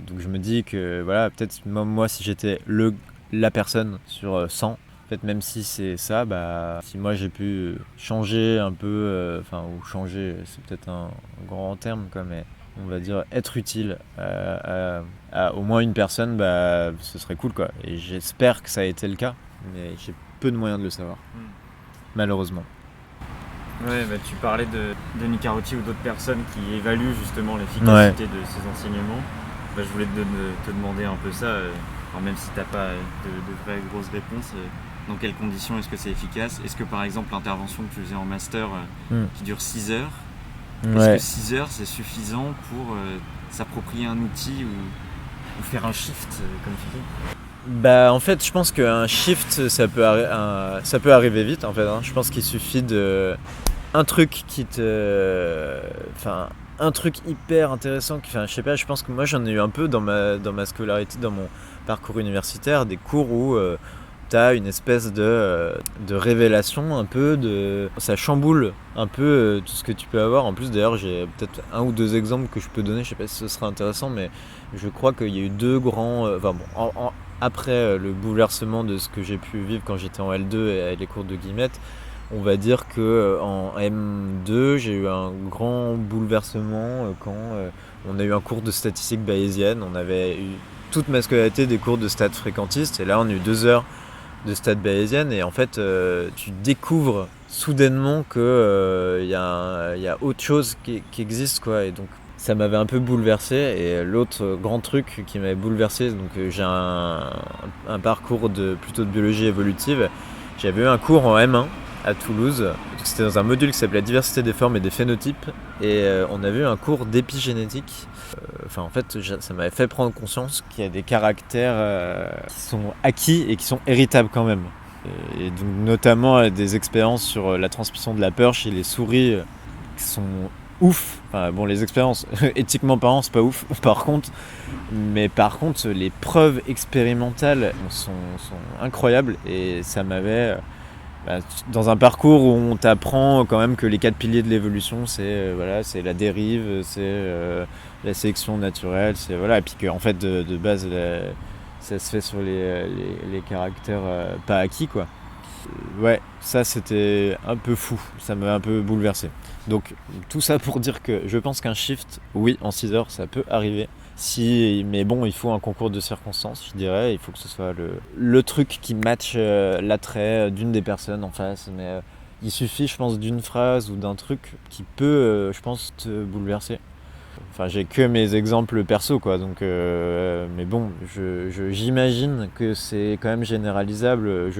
donc je me dis que voilà peut-être moi si j'étais la personne sur 100. En fait, même si c'est ça, si moi j'ai pu changer un peu, ou changer, c'est peut-être un grand terme, quoi, mais on va dire être utile à au moins une personne, ce serait cool, quoi. Et j'espère que ça a été le cas, mais j'ai peu de moyens de le savoir, malheureusement. Ouais, tu parlais de Denis Carotti ou d'autres personnes qui évaluent justement l'efficacité de ces enseignements. Je voulais te demander un peu ça. Alors même si tu n'as pas de vraies grosses réponses, dans quelles conditions est-ce que c'est efficace ? Est-ce que par exemple l'intervention que tu faisais en master qui dure 6 heures, est-ce que 6 heures c'est suffisant pour s'approprier un outil ou faire un shift comme tu dis ? En fait je pense qu'un shift ça peut arriver vite en fait, hein. Je pense qu'il suffit un truc un truc hyper intéressant, je sais pas, je pense que moi j'en ai eu un peu dans ma scolarité, dans mon parcours universitaire, des cours où t'as une espèce de révélation un peu, ça chamboule un peu tout ce que tu peux avoir. En plus d'ailleurs j'ai peut-être un ou deux exemples que je peux donner, je sais pas si ce sera intéressant, mais je crois qu'il y a eu deux grands, après le bouleversement de ce que j'ai pu vivre quand j'étais en L2 et avec les cours de Guillemette, on va dire qu'en M2, j'ai eu un grand bouleversement quand on a eu un cours de statistique bayésienne. On avait eu toute ma scolarité des cours de stats fréquentistes et là on a eu 2 heures de stats bayésienne et en fait tu découvres soudainement qu'il y a autre chose qui existe quoi, et donc ça m'avait un peu bouleversé. Et l'autre grand truc qui m'avait bouleversé, donc j'ai un parcours plutôt de biologie évolutive. J'avais eu un cours en M1 à Toulouse. C'était dans un module qui s'appelait Diversité des formes et des phénotypes et on avait eu un cours d'épigénétique. En fait, ça m'avait fait prendre conscience qu'il y a des caractères qui sont acquis et qui sont héritables quand même. Et donc notamment des expériences sur la transmission de la peur chez les souris qui sont ouf. Les expériences éthiquement parlant, c'est pas ouf par contre, les preuves expérimentales sont incroyables et ça m'avait dans un parcours où on t'apprend quand même que les 4 piliers de l'évolution c'est la dérive, c'est la sélection naturelle, et puis qu'en fait de base ça se fait sur les caractères pas acquis quoi. Ça c'était un peu fou, ça m'a un peu bouleversé. Donc tout ça pour dire que je pense qu'un shift, oui, en 6 heures ça peut arriver. Mais bon, il faut un concours de circonstances, je dirais. Il faut que ce soit le truc qui matche l'attrait d'une des personnes en face. Mais il suffit, je pense, d'une phrase ou d'un truc qui peut, je pense, te bouleverser. J'ai que mes exemples perso, quoi. Donc, mais bon, j'imagine que c'est quand même généralisable.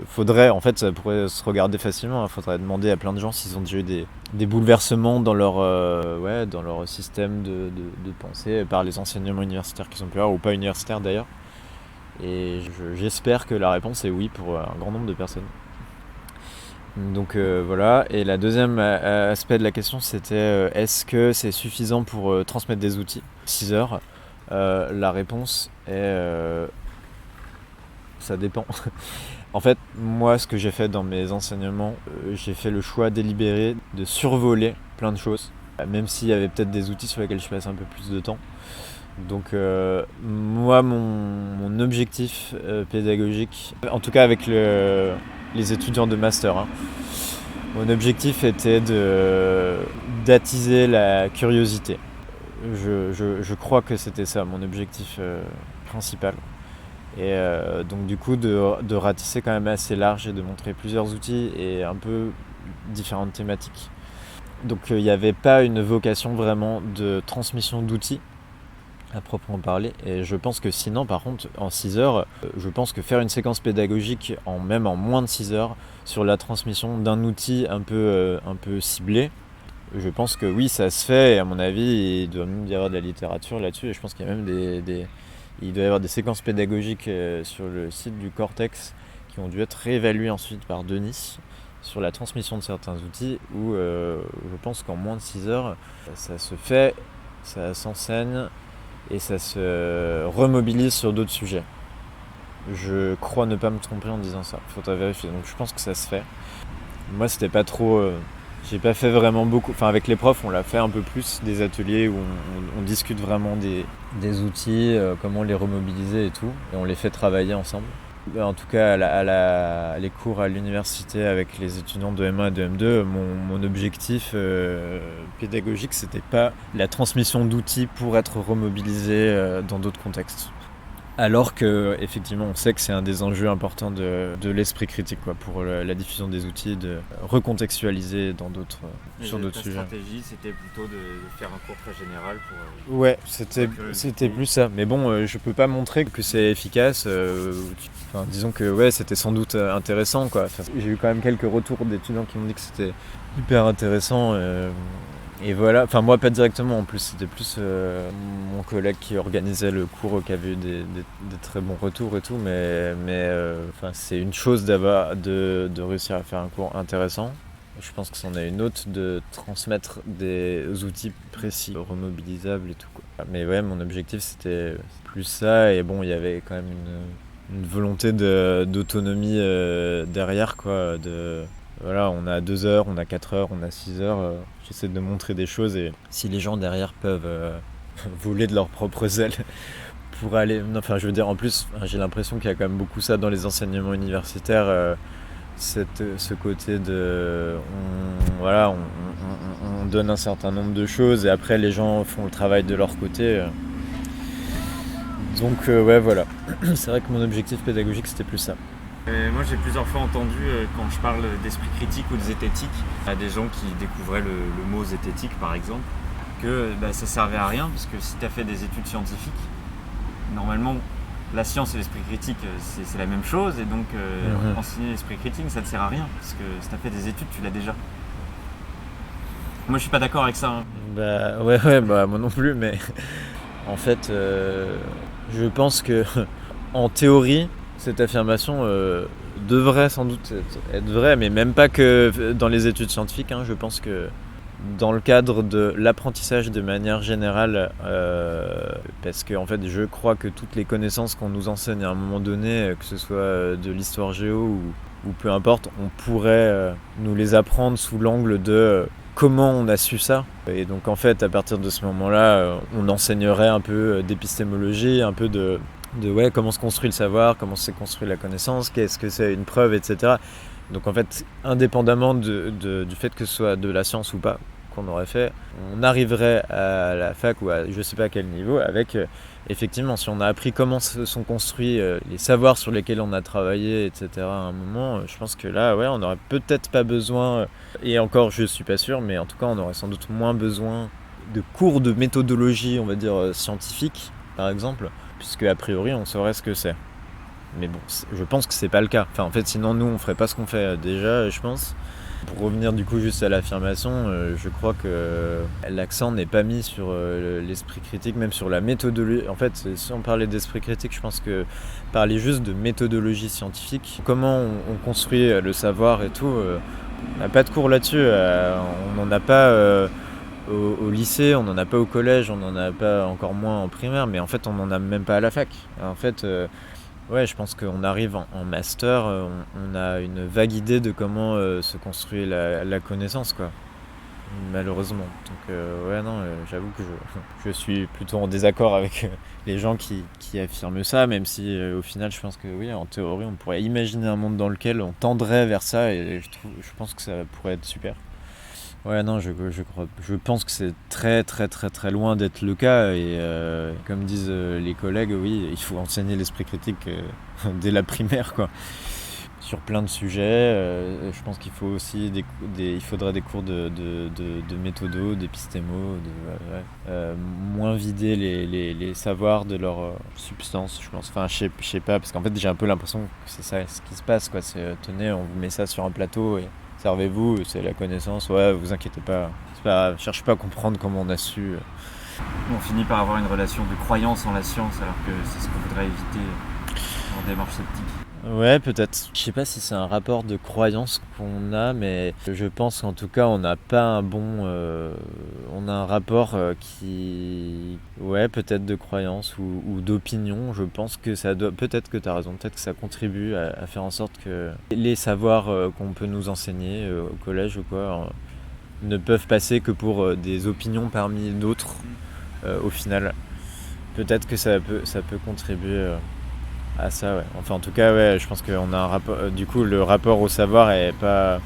Faudrait, en fait, ça pourrait se regarder facilement. Il faudrait demander à plein de gens s'ils ont déjà eu des bouleversements dans leur système de pensée par les enseignements universitaires qu'ils ont pu avoir, ou pas universitaires d'ailleurs. Et j'espère que la réponse est oui pour un grand nombre de personnes. Donc voilà, et la deuxième aspect de la question c'était est-ce que c'est suffisant pour transmettre des outils ? 6 heures, la réponse est ça dépend. En fait, moi ce que j'ai fait dans mes enseignements, j'ai fait le choix délibéré de survoler plein de choses, même s'il y avait peut-être des outils sur lesquels je passe un peu plus de temps. Donc moi mon objectif pédagogique, en tout cas avec les étudiants de master, mon objectif était d'attiser la curiosité. Je crois que c'était ça mon objectif principal. Et donc du coup de ratisser quand même assez large et de montrer plusieurs outils et un peu différentes thématiques. Donc il n'y avait pas une vocation vraiment de transmission d'outils à proprement parler, et je pense que sinon par contre en 6 heures, je pense que faire une séquence pédagogique en moins de 6 heures sur la transmission d'un outil un peu ciblé, je pense que oui ça se fait, et à mon avis il doit même y avoir de la littérature là-dessus, et je pense qu'il y a même il doit y avoir des séquences pédagogiques sur le site du Cortex qui ont dû être réévalués ensuite par Denis sur la transmission de certains outils où je pense qu'en moins de 6 heures, ça se fait, ça s'enseigne et ça se remobilise sur d'autres sujets. Je crois ne pas me tromper en disant ça, il faudra vérifier. Donc je pense que ça se fait. Moi c'était pas trop... j'ai pas fait vraiment beaucoup... Enfin avec les profs on l'a fait un peu plus, des ateliers où on discute vraiment des outils, comment les remobiliser et tout. Et on les fait travailler ensemble. En tout cas, les cours à l'université avec les étudiants de M1 et de M2, mon objectif pédagogique, c'était pas la transmission d'outils pour être remobilisé dans d'autres contextes. Alors que, effectivement, on sait que c'est un des enjeux importants de l'esprit critique, quoi, pour la diffusion des outils, de recontextualiser sur d'autres sujets. La stratégie, c'était plutôt de faire un cours très général pour... Ouais, c'était plus ça. Mais bon, je peux pas montrer que c'est efficace. Disons que ouais, c'était sans doute intéressant, quoi. J'ai eu quand même quelques retours d'étudiants qui m'ont dit que c'était hyper intéressant. Et voilà, enfin moi pas directement en plus, c'était plus mon collègue qui organisait le cours qui avait eu des très bons retours et tout, mais c'est une chose de réussir à faire un cours intéressant. Je pense que c'en est une autre de transmettre des outils précis, remobilisables et tout, quoi. Mais ouais, mon objectif c'était plus ça, et bon il y avait quand même une volonté d'autonomie derrière, quoi, voilà, on a 2 heures, on a 4 heures, on a 6 heures. J'essaie de montrer des choses et si les gens derrière peuvent voler de leurs propres ailes pour aller... Enfin, je veux dire, en plus, j'ai l'impression qu'il y a quand même beaucoup ça dans les enseignements universitaires. Ce côté de... On donne un certain nombre de choses et après les gens font le travail de leur côté. Donc, ouais, voilà. C'est vrai que mon objectif pédagogique, c'était plus ça. Moi j'ai plusieurs fois entendu quand je parle d'esprit critique ou de zététique à des gens qui découvraient le mot zététique par exemple, que ça servait à rien parce que si tu as fait des études scientifiques, normalement la science et l'esprit critique c'est la même chose et donc enseigner l'esprit critique ça ne sert à rien parce que si tu as fait des études tu l'as déjà. Moi je suis pas d'accord avec ça. Hein. Ouais, moi non plus, mais en fait je pense que en théorie cette affirmation devrait sans doute être vraie, mais même pas que dans les études scientifiques. Je pense que dans le cadre de l'apprentissage de manière générale, parce que en fait, je crois que toutes les connaissances qu'on nous enseigne à un moment donné, que ce soit de l'histoire géo ou peu importe, on pourrait nous les apprendre sous l'angle de comment on a su ça. Et donc en fait, à partir de ce moment-là, on enseignerait un peu d'épistémologie, un peu de comment se construit le savoir, comment se construit la connaissance, qu'est-ce que c'est une preuve, etc. Donc en fait, indépendamment du fait que ce soit de la science ou pas qu'on aurait fait, on arriverait à la fac ou à je sais pas quel niveau avec, effectivement, si on a appris comment se sont construits les savoirs sur lesquels on a travaillé, etc. à un moment, je pense que là, ouais, on n'aurait peut-être pas besoin, et encore je suis pas sûr, mais en tout cas on aurait sans doute moins besoin de cours de méthodologie, on va dire scientifique, par exemple, puisque a priori on saurait ce que c'est. Mais bon, je pense que c'est pas le cas. Enfin, en fait, sinon nous on ferait pas ce qu'on fait déjà, je pense. Pour revenir du coup juste à l'affirmation, je crois que l'accent n'est pas mis sur l'esprit critique, même sur la méthodologie. En fait, si on parlait d'esprit critique, je pense que parler juste de méthodologie scientifique, comment on construit le savoir et tout, on n'a pas de cours là-dessus. On n'en a pas au lycée, on n'en a pas au collège, on n'en a pas encore moins en primaire, mais en fait on n'en a même pas à la fac. En fait, ouais, je pense qu'on arrive en master, on a une vague idée de comment se construit la connaissance, quoi. Malheureusement. Donc ouais, non, j'avoue que je suis plutôt en désaccord avec les gens qui affirment ça, même si au final je pense que oui, en théorie on pourrait imaginer un monde dans lequel on tendrait vers ça, et je pense que ça pourrait être super. Ouais, non, je pense que c'est très très très très loin d'être le cas, et comme disent les collègues, oui, il faut enseigner l'esprit critique dès la primaire, quoi. Sur plein de sujets, je pense qu'il faut aussi il faudrait des cours de méthodo, d'épistémo, moins vider les savoirs de leur substance, je pense. Enfin, je sais pas, parce qu'en fait j'ai un peu l'impression que c'est ça ce qui se passe, quoi. C'est tenez, on vous met ça sur un plateau et servez-vous, c'est la connaissance, ouais, vous inquiétez pas, cherchez pas à comprendre comment on a su. On finit par avoir une relation de croyance en la science, alors que c'est ce qu'on voudrait éviter en démarche sceptique. Ouais, peut-être. Je sais pas si c'est un rapport de croyance qu'on a, mais je pense qu'en tout cas, on n'a pas un bon... on a un rapport qui... Ouais, peut-être de croyance ou d'opinion. Je pense que ça doit... Peut-être que tu as raison, peut-être que ça contribue à faire en sorte que les savoirs qu'on peut nous enseigner au collège ou quoi ne peuvent passer que pour des opinions parmi d'autres au final. Peut-être que ça peut contribuer... à ça, ouais. Enfin, en tout cas, ouais, je pense qu'on a un rapport. Du coup, le rapport au savoir est pas.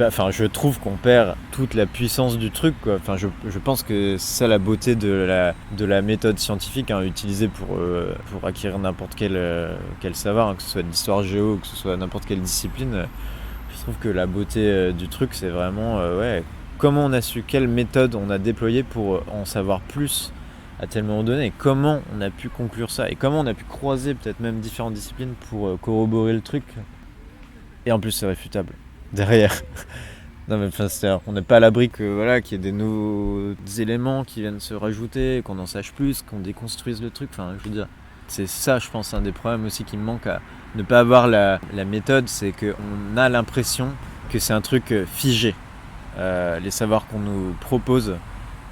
Enfin, je trouve qu'on perd toute la puissance du truc, quoi. Enfin, je pense que c'est ça la beauté de la méthode scientifique utilisée pour acquérir n'importe quel savoir, que ce soit de l'histoire géo ou que ce soit n'importe quelle discipline. Je trouve que la beauté du truc, c'est vraiment ouais, comment on a su, quelle méthode on a déployée pour en savoir plus à tel moment donné, et comment on a pu conclure ça, et comment on a pu croiser peut-être même différentes disciplines pour corroborer le truc. Et en plus c'est réfutable derrière. Non mais c'est-à-dire qu'on n'est pas à l'abri que voilà, qu'il y ait des nouveaux éléments qui viennent se rajouter, qu'on en sache plus, qu'on déconstruise le truc. Enfin, je veux dire, c'est ça, je pense, un des problèmes aussi qui me manque à ne pas avoir la méthode, c'est qu'on a l'impression que c'est un truc figé. Les savoirs qu'on nous propose.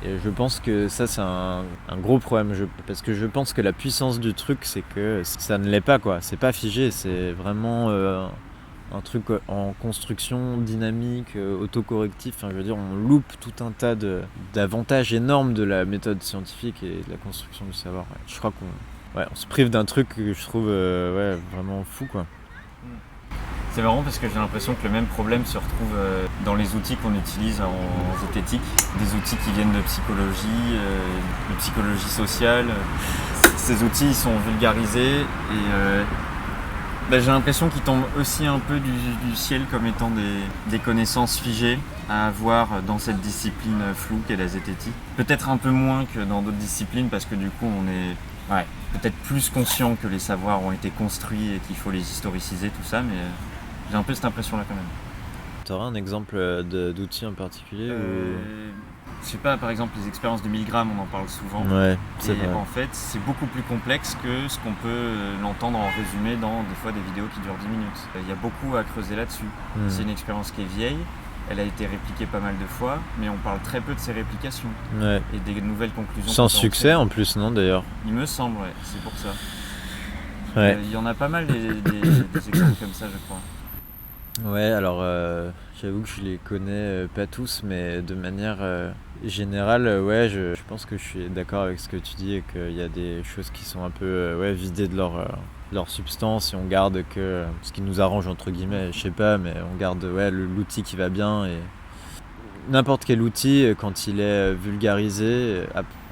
Et je pense que ça, c'est un gros problème. Parce que je pense que la puissance du truc, c'est que ça ne l'est pas, quoi. C'est pas figé, c'est vraiment un truc en construction, dynamique, autocorrectif. Enfin, je veux dire, on loupe tout un tas d'avantages énormes de la méthode scientifique et de la construction du savoir. Ouais. Je crois on se prive d'un truc que je trouve ouais, vraiment fou, quoi. C'est marrant parce que j'ai l'impression que le même problème se retrouve dans les outils qu'on utilise en zététique, des outils qui viennent de psychologie sociale. Ces outils ils sont vulgarisés et j'ai l'impression qu'ils tombent aussi un peu du ciel comme étant des connaissances figées à avoir dans cette discipline floue qu'est la zététique. Peut-être un peu moins que dans d'autres disciplines parce que du coup on est peut-être plus conscient que les savoirs ont été construits et qu'il faut les historiciser, tout ça, mais j'ai un peu cette impression-là quand même. T'aurais un exemple d'outils en particulier Je sais pas, par exemple les expériences de Milgram, on en parle souvent. Ouais, c'est vrai. En fait, c'est beaucoup plus complexe que ce qu'on peut l'entendre en résumé dans des fois des vidéos qui durent 10 minutes. Il y a beaucoup à creuser là-dessus. C'est une expérience qui est vieille, elle a été répliquée pas mal de fois, mais on parle très peu de ses réplications. Ouais. Et des nouvelles conclusions. Sans succès en plus, non d'ailleurs? Il me semble, ouais, c'est pour ça. Ouais. Il y en a pas mal des exemples comme ça, je crois. Ouais, alors j'avoue que je les connais pas tous, mais de manière générale, ouais, je pense que je suis d'accord avec ce que tu dis et qu'il y a des choses qui sont un peu vidées de leur substance et on garde que ce qui nous arrange, entre guillemets, je sais pas, mais on garde l'outil qui va bien et n'importe quel outil, quand il est vulgarisé,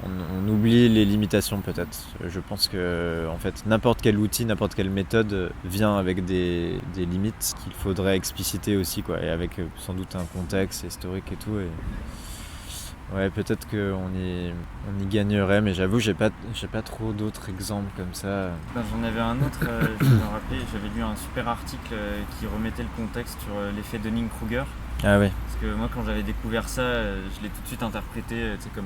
on oublie les limitations peut-être. Je pense que en fait, n'importe quel outil, n'importe quelle méthode vient avec des limites qu'il faudrait expliciter aussi, quoi, et avec sans doute un contexte historique et tout. Et ouais, peut-être qu'on y gagnerait, mais j'avoue, j'ai pas trop d'autres exemples comme ça. J'en avais un autre, je me rappelais, j'avais lu un super article qui remettait le contexte sur l'effet Dunning-Kruger. Ah ouais. Parce que moi quand j'avais découvert ça, je l'ai tout de suite interprété comme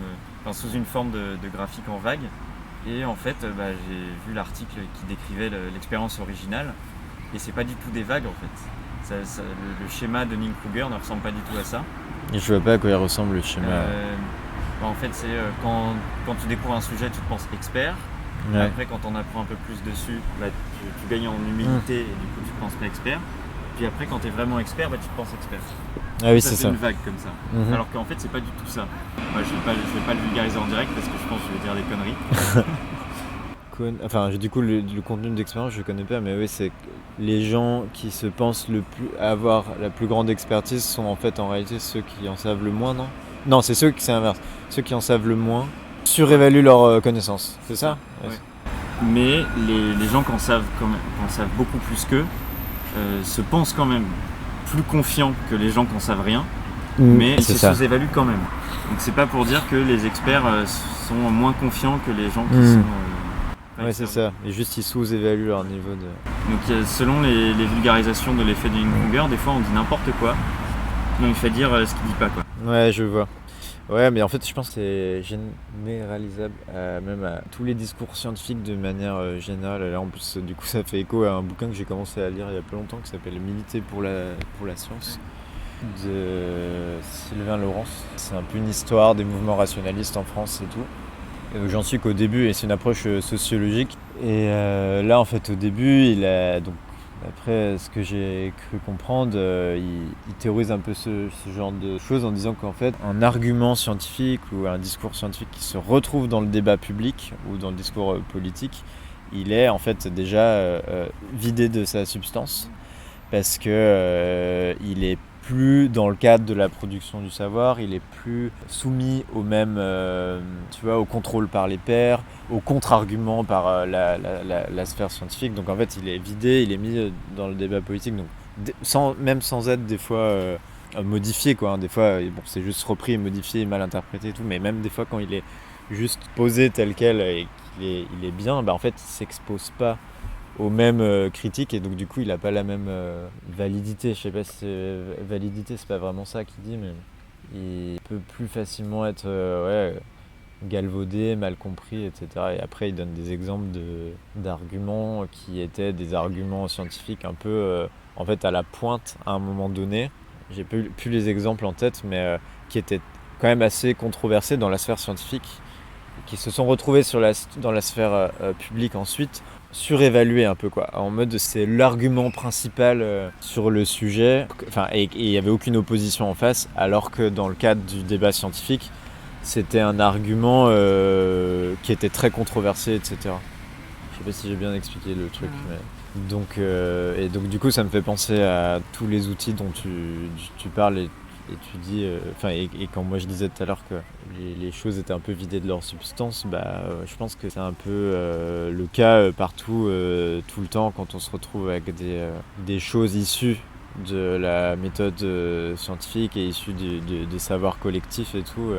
sous une forme de graphique en vague. Et en fait, j'ai vu l'article qui décrivait l'expérience originale. Et c'est pas du tout des vagues en fait. Le schéma de Dunning-Kruger ne ressemble pas du tout à ça. Et je vois pas à quoi il ressemble le schéma. En fait, c'est quand tu découvres un sujet, tu te penses expert. Ouais. Après, quand on apprend un peu plus dessus, tu gagnes en humilité et du coup tu te penses pas expert. Puis après, quand tu es vraiment expert, tu te penses expert. Ah oui, c'est ça. C'est une vague comme ça. Alors qu'en fait, c'est pas du tout ça. Je vais pas le vulgariser en direct parce que je pense que je vais dire des conneries. Enfin, du coup, le contenu d'expérience, je connais pas, mais oui, c'est que les gens qui se pensent avoir la plus grande expertise sont en fait en réalité ceux qui en savent le moins, non ? Non, c'est c'est inverse. Ceux qui en savent le moins surévaluent leurs connaissances, c'est ça ? Ouais. Mais les gens qui en savent beaucoup plus qu'eux se pensent quand même plus confiants que les gens qui en savent rien, mais ils se sous-évaluent quand même. Donc c'est pas pour dire que les experts sont moins confiants que les gens qui sont... ouais, c'est ça. Et juste ils sous-évaluent leur niveau de... Donc selon les vulgarisations de l'effet Dunning-Kruger, des fois on dit n'importe quoi. Donc il faut dire ce qu'il dit pas, quoi. Ouais, je vois. Ouais, mais en fait, je pense que c'est généralisable même à tous les discours scientifiques de manière générale. Là, en plus, du coup, ça fait écho à un bouquin que j'ai commencé à lire il y a peu longtemps qui s'appelle Militer pour la science de Sylvain Laurence. C'est un peu une histoire des mouvements rationalistes en France et tout. Et donc, j'en suis qu'au début, et c'est une approche sociologique. Et là, en fait, au début, il a donc. Après, ce que j'ai cru comprendre, il théorise un peu ce genre de choses en disant qu'en fait, un argument scientifique ou un discours scientifique qui se retrouve dans le débat public ou dans le discours politique, il est en fait déjà vidé de sa substance parce que il est plus dans le cadre de la production du savoir, il est plus soumis au même, au contrôle par les pairs, au contre-argument par la sphère scientifique. Donc en fait, il est vidé, il est mis dans le débat politique, donc même sans être des fois modifié, quoi. Hein. Des fois, bon, c'est juste repris, modifié, mal interprété et tout, mais même des fois quand il est juste posé tel quel et qu'il est bien, en fait, il s'expose pas aux mêmes critiques et donc du coup il n'a pas la même validité. Je sais pas si validité c'est pas vraiment ça qu'il dit, mais il peut plus facilement être galvaudé, mal compris, etc. Et après il donne des exemples d'arguments qui étaient des arguments scientifiques un peu en fait à la pointe à un moment donné. J'ai plus les exemples en tête, mais qui étaient quand même assez controversés dans la sphère scientifique, qui se sont retrouvés dans la sphère publique ensuite, surévalué un peu, quoi, en mode c'est l'argument principal sur le sujet, et il n'y avait aucune opposition en face, alors que dans le cadre du débat scientifique c'était un argument qui était très controversé, etc. Je sais pas si j'ai bien expliqué le truc, mais... donc du coup ça me fait penser à tous les outils dont tu parles et tu dis, et quand moi je disais tout à l'heure que les choses étaient un peu vidées de leur substance, je pense que c'est un peu le cas partout, tout le temps, quand on se retrouve avec des choses issues de la méthode scientifique et issues des savoirs collectifs et tout.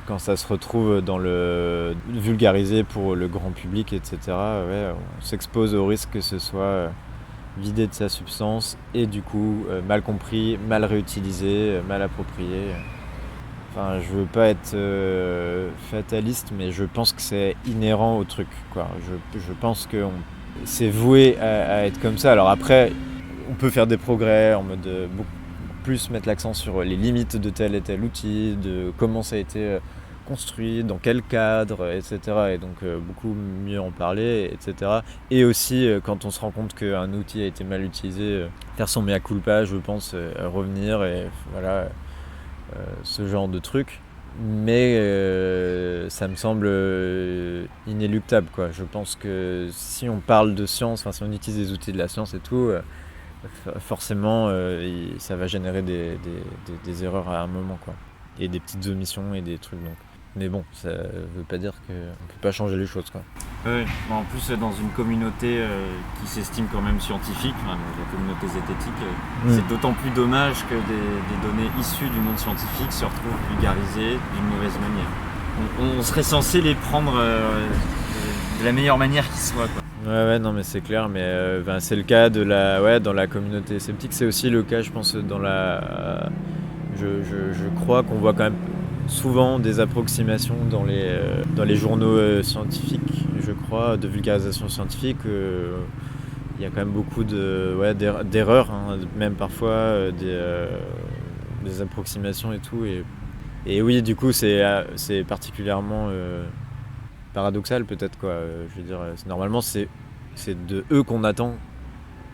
Quand ça se retrouve dans le vulgarisé pour le grand public, etc., on s'expose au risque que ce soit vidé de sa substance et du coup mal compris, mal réutilisé, mal approprié. Enfin, je veux pas être fataliste, mais je pense que c'est inhérent au truc, quoi. Je pense que c'est voué à être comme ça. Alors après, on peut faire des progrès en mode beaucoup plus mettre l'accent sur les limites de tel et tel outil, de comment ça a été construit, dans quel cadre, etc. Et donc beaucoup mieux en parler, etc. Et aussi quand on se rend compte qu'un outil a été mal utilisé, faire son mea culpa, je pense, revenir et voilà, ce genre de truc. Mais ça me semble inéluctable, quoi. Je pense que si on parle de science, si on utilise des outils de la science et tout, forcément ça va générer des erreurs à un moment, quoi. Et des petites omissions et des trucs, donc. Mais bon, ça veut pas dire qu'on peut pas changer les choses, quoi. Oui, en plus dans une communauté qui s'estime quand même scientifique, la communauté zététique, c'est d'autant plus dommage que des données issues du monde scientifique se retrouvent vulgarisées d'une mauvaise manière. On serait censé les prendre de la meilleure manière qui soit, quoi. Ouais, non, mais c'est clair, mais c'est le cas dans la communauté sceptique. C'est aussi le cas, je pense, dans la... Je crois qu'on voit quand même souvent des approximations dans les journaux scientifiques, je crois, de vulgarisation scientifique. Il y a quand même beaucoup d'erreurs, hein, même parfois des approximations et tout. Et oui, du coup, c'est particulièrement paradoxal, peut-être, quoi. Je veux dire, normalement, c'est de eux qu'on attend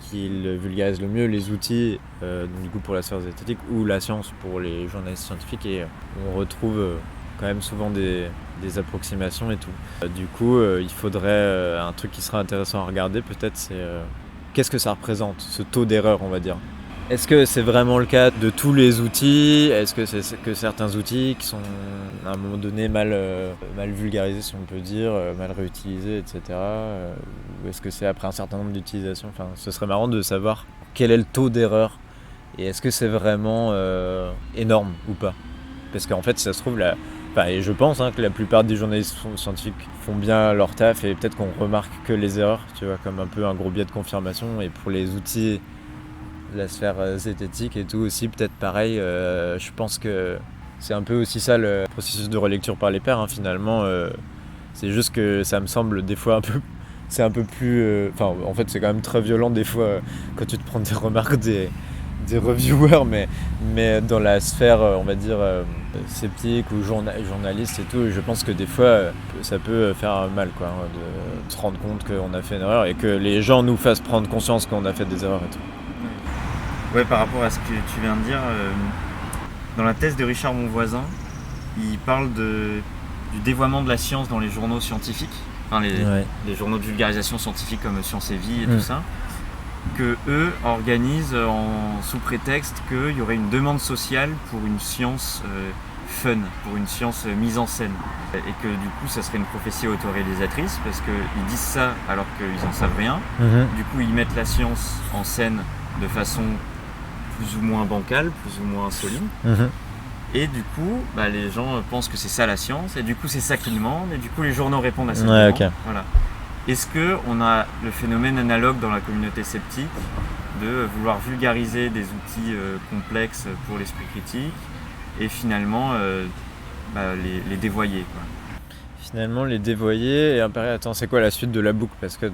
qu'ils vulgarisent le mieux les outils, du coup pour la sphère zététique, ou la science pour les journalistes scientifiques, et on retrouve quand même souvent des approximations et tout. Du coup, il faudrait un truc qui serait intéressant à regarder, peut-être, c'est qu'est-ce que ça représente, ce taux d'erreur, on va dire. Est-ce que c'est vraiment le cas de tous les outils ? Est-ce que c'est que certains outils qui sont à un moment donné mal vulgarisés, si on peut dire, mal réutilisés, etc. Ou est-ce que c'est après un certain nombre d'utilisations ? Enfin, ce serait marrant de savoir quel est le taux d'erreur et est-ce que c'est vraiment énorme ou pas ? Parce qu'en fait, ça se trouve, et je pense que la plupart des journalistes scientifiques font bien leur taf et peut-être qu'on remarque que les erreurs, tu vois, comme un peu un gros biais de confirmation. Et pour les outils de la sphère zététique et tout aussi, peut-être pareil, je pense que C'est un peu aussi ça le processus de relecture par les pairs, hein, finalement. C'est juste que ça me semble des fois c'est un peu plus... en fait, c'est quand même très violent des fois quand tu te prends des remarques des reviewers, mais dans la sphère, on va dire, sceptique ou journaliste et tout, je pense que des fois, ça peut faire mal, quoi, hein, de se rendre compte qu'on a fait une erreur et que les gens nous fassent prendre conscience qu'on a fait des erreurs et tout. Ouais, par rapport à ce que tu viens de dire, dans la thèse de Richard Monvoisin, il parle du dévoiement de la science dans les journaux scientifiques, enfin les journaux de vulgarisation scientifique comme Science et Vie et tout ça, que eux organisent sous prétexte qu'il y aurait une demande sociale pour une science fun, pour une science mise en scène. Et que du coup ça serait une prophétie autoréalisatrice parce qu'ils disent ça alors qu'ils n'en savent rien. Du coup ils mettent la science en scène de façon plus ou moins bancale, plus ou moins solide. Et du coup, les gens pensent que c'est ça la science, et du coup c'est ça qu'ils demandent, et du coup les journaux répondent à cette demande. Okay. Voilà. Est-ce qu'on a le phénomène analogue dans la communauté sceptique de vouloir vulgariser des outils complexes pour l'esprit critique et finalement les dévoyer, quoi. Finalement les dévoyer et attends, c'est quoi la suite de la boucle? Parce que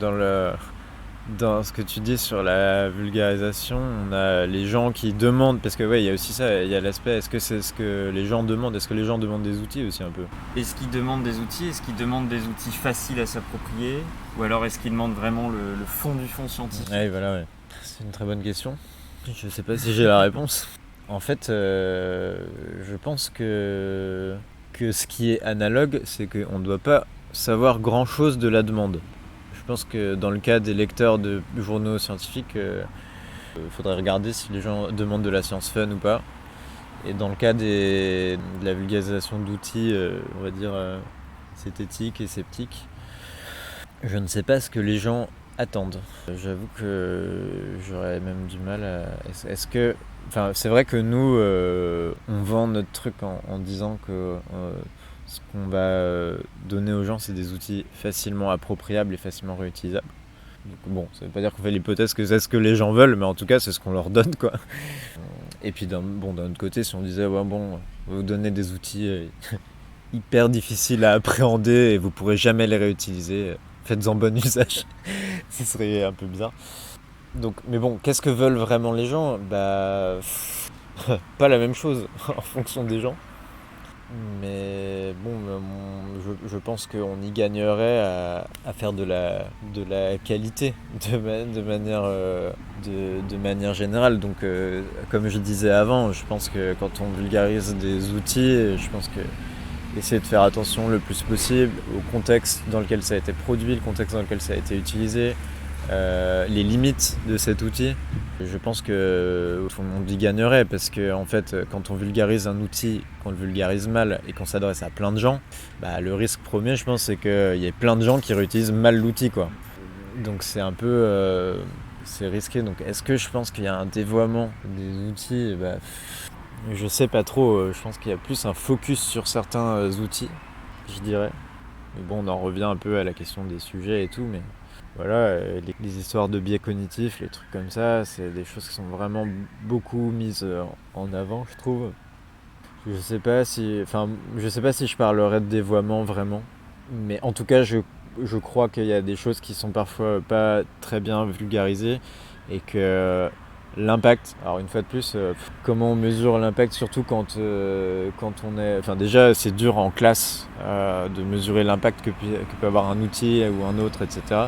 dans ce que tu dis sur la vulgarisation, on a les gens qui demandent, parce que il y a aussi ça, il y a l'aspect, est-ce que c'est ce que les gens demandent? Est-ce que les gens demandent des outils aussi un peu? Est-ce qu'ils demandent des outils? Est-ce qu'ils demandent des outils faciles à s'approprier? Ou alors est-ce qu'ils demandent vraiment le fond du fond scientifique? Ouais. C'est une très bonne question. Je sais pas si j'ai la réponse. En fait, je pense que ce qui est analogue, c'est qu'on ne doit pas savoir grand-chose de la demande. Je pense que dans le cas des lecteurs de journaux scientifiques, il faudrait regarder si les gens demandent de la science fun ou pas. Et dans le cas de la vulgarisation d'outils, on va dire synthétiques et sceptiques, je ne sais pas ce que les gens attendent. J'avoue que j'aurais même du mal à... Est-ce que... c'est vrai que nous, on vend notre truc en disant que... ce qu'on va donner aux gens, c'est des outils facilement appropriables et facilement réutilisables. Donc, bon, ça veut pas dire qu'on fait l'hypothèse que c'est ce que les gens veulent, mais en tout cas, c'est ce qu'on leur donne, quoi. Et puis, d'un autre côté, si on disait, on va vous donner des outils hyper difficiles à appréhender et vous pourrez jamais les réutiliser, faites-en bon usage. Ce serait un peu bizarre. Donc, mais bon, qu'est-ce que veulent vraiment les gens? Pas la même chose en fonction des gens. Mais bon, je pense qu'on y gagnerait à faire de la qualité de manière générale. Donc, comme je disais avant, je pense que quand on vulgarise des outils, je pense que essayer de faire attention le plus possible au contexte dans lequel ça a été produit, le contexte dans lequel ça a été utilisé, les limites de cet outil. Je pense que tout le monde y gagnerait parce que en fait, quand on vulgarise un outil, qu'on le vulgarise mal et qu'on s'adresse à plein de gens, le risque premier, je pense, c'est qu'il y ait plein de gens qui réutilisent mal l'outil, quoi. Donc c'est un peu c'est risqué. Donc est-ce que je pense qu'il y a un dévoiement des outils? Je sais pas trop. Je pense qu'il y a plus un focus sur certains outils, je dirais. Mais bon, on en revient un peu à la question des sujets et tout, mais voilà, les histoires de biais cognitifs, les trucs comme ça, c'est des choses qui sont vraiment beaucoup mises en avant, je trouve. Je sais pas si je parlerais de dévoiement vraiment, mais en tout cas, je crois qu'il y a des choses qui sont parfois pas très bien vulgarisées et que l'impact, alors une fois de plus, comment on mesure l'impact, surtout quand on est... déjà, c'est dur en classe de mesurer l'impact que peut avoir un outil ou un autre, etc.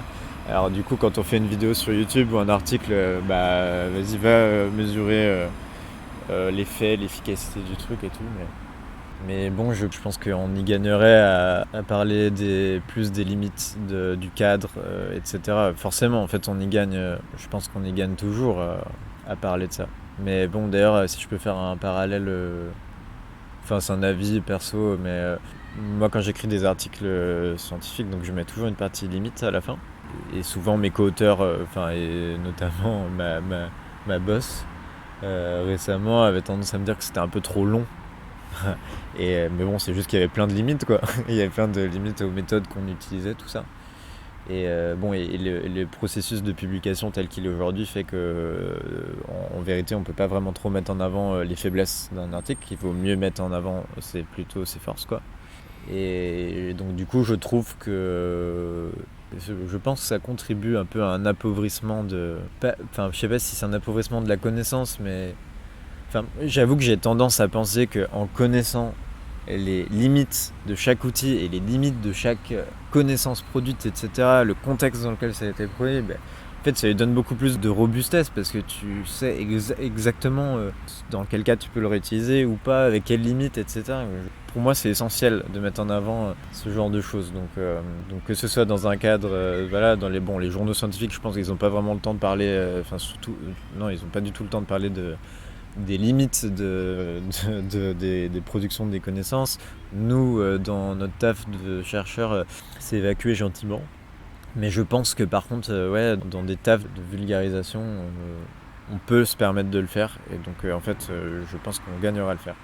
Alors du coup, quand on fait une vidéo sur YouTube ou un article, vas-y, va mesurer l'effet, l'efficacité du truc et tout. Mais bon, je pense qu'on y gagnerait à parler plus des limites du cadre, etc. Forcément, en fait, on y gagne, je pense qu'on y gagne toujours à parler de ça. Mais bon, d'ailleurs, si je peux faire un parallèle, c'est un avis perso, mais moi, quand j'écris des articles scientifiques, donc je mets toujours une partie limite à la fin. Et souvent mes co-auteurs, et notamment ma boss, récemment avait tendance à me dire que c'était un peu trop long. Mais bon, c'est juste qu'il y avait plein de limites, quoi. Il y avait plein de limites aux méthodes qu'on utilisait, tout ça. Et le processus de publication tel qu'il est aujourd'hui fait que, en vérité, on peut pas vraiment trop mettre en avant les faiblesses d'un article. Il vaut mieux mettre en avant c'est plutôt ses forces, quoi. Et donc du coup, je trouve que je pense que ça contribue un peu à un appauvrissement je sais pas si c'est un appauvrissement de la connaissance, mais j'avoue que j'ai tendance à penser qu'en connaissant les limites de chaque outil et les limites de chaque connaissance produite, etc., le contexte dans lequel ça a été produit, en fait, ça lui donne beaucoup plus de robustesse parce que tu sais exactement dans quel cas tu peux le réutiliser ou pas, avec quelles limites, etc. Pour moi, c'est essentiel de mettre en avant ce genre de choses. Donc que ce soit dans un cadre, dans les journaux scientifiques, je pense qu'ils n'ont pas vraiment le temps de parler, non, ils n'ont pas du tout le temps de parler des limites des productions des connaissances. Nous, dans notre taf de chercheurs, c'est évacué gentiment. Mais je pense que par contre, dans des tafs de vulgarisation, on peut se permettre de le faire. Et donc, je pense qu'on gagnera à le faire.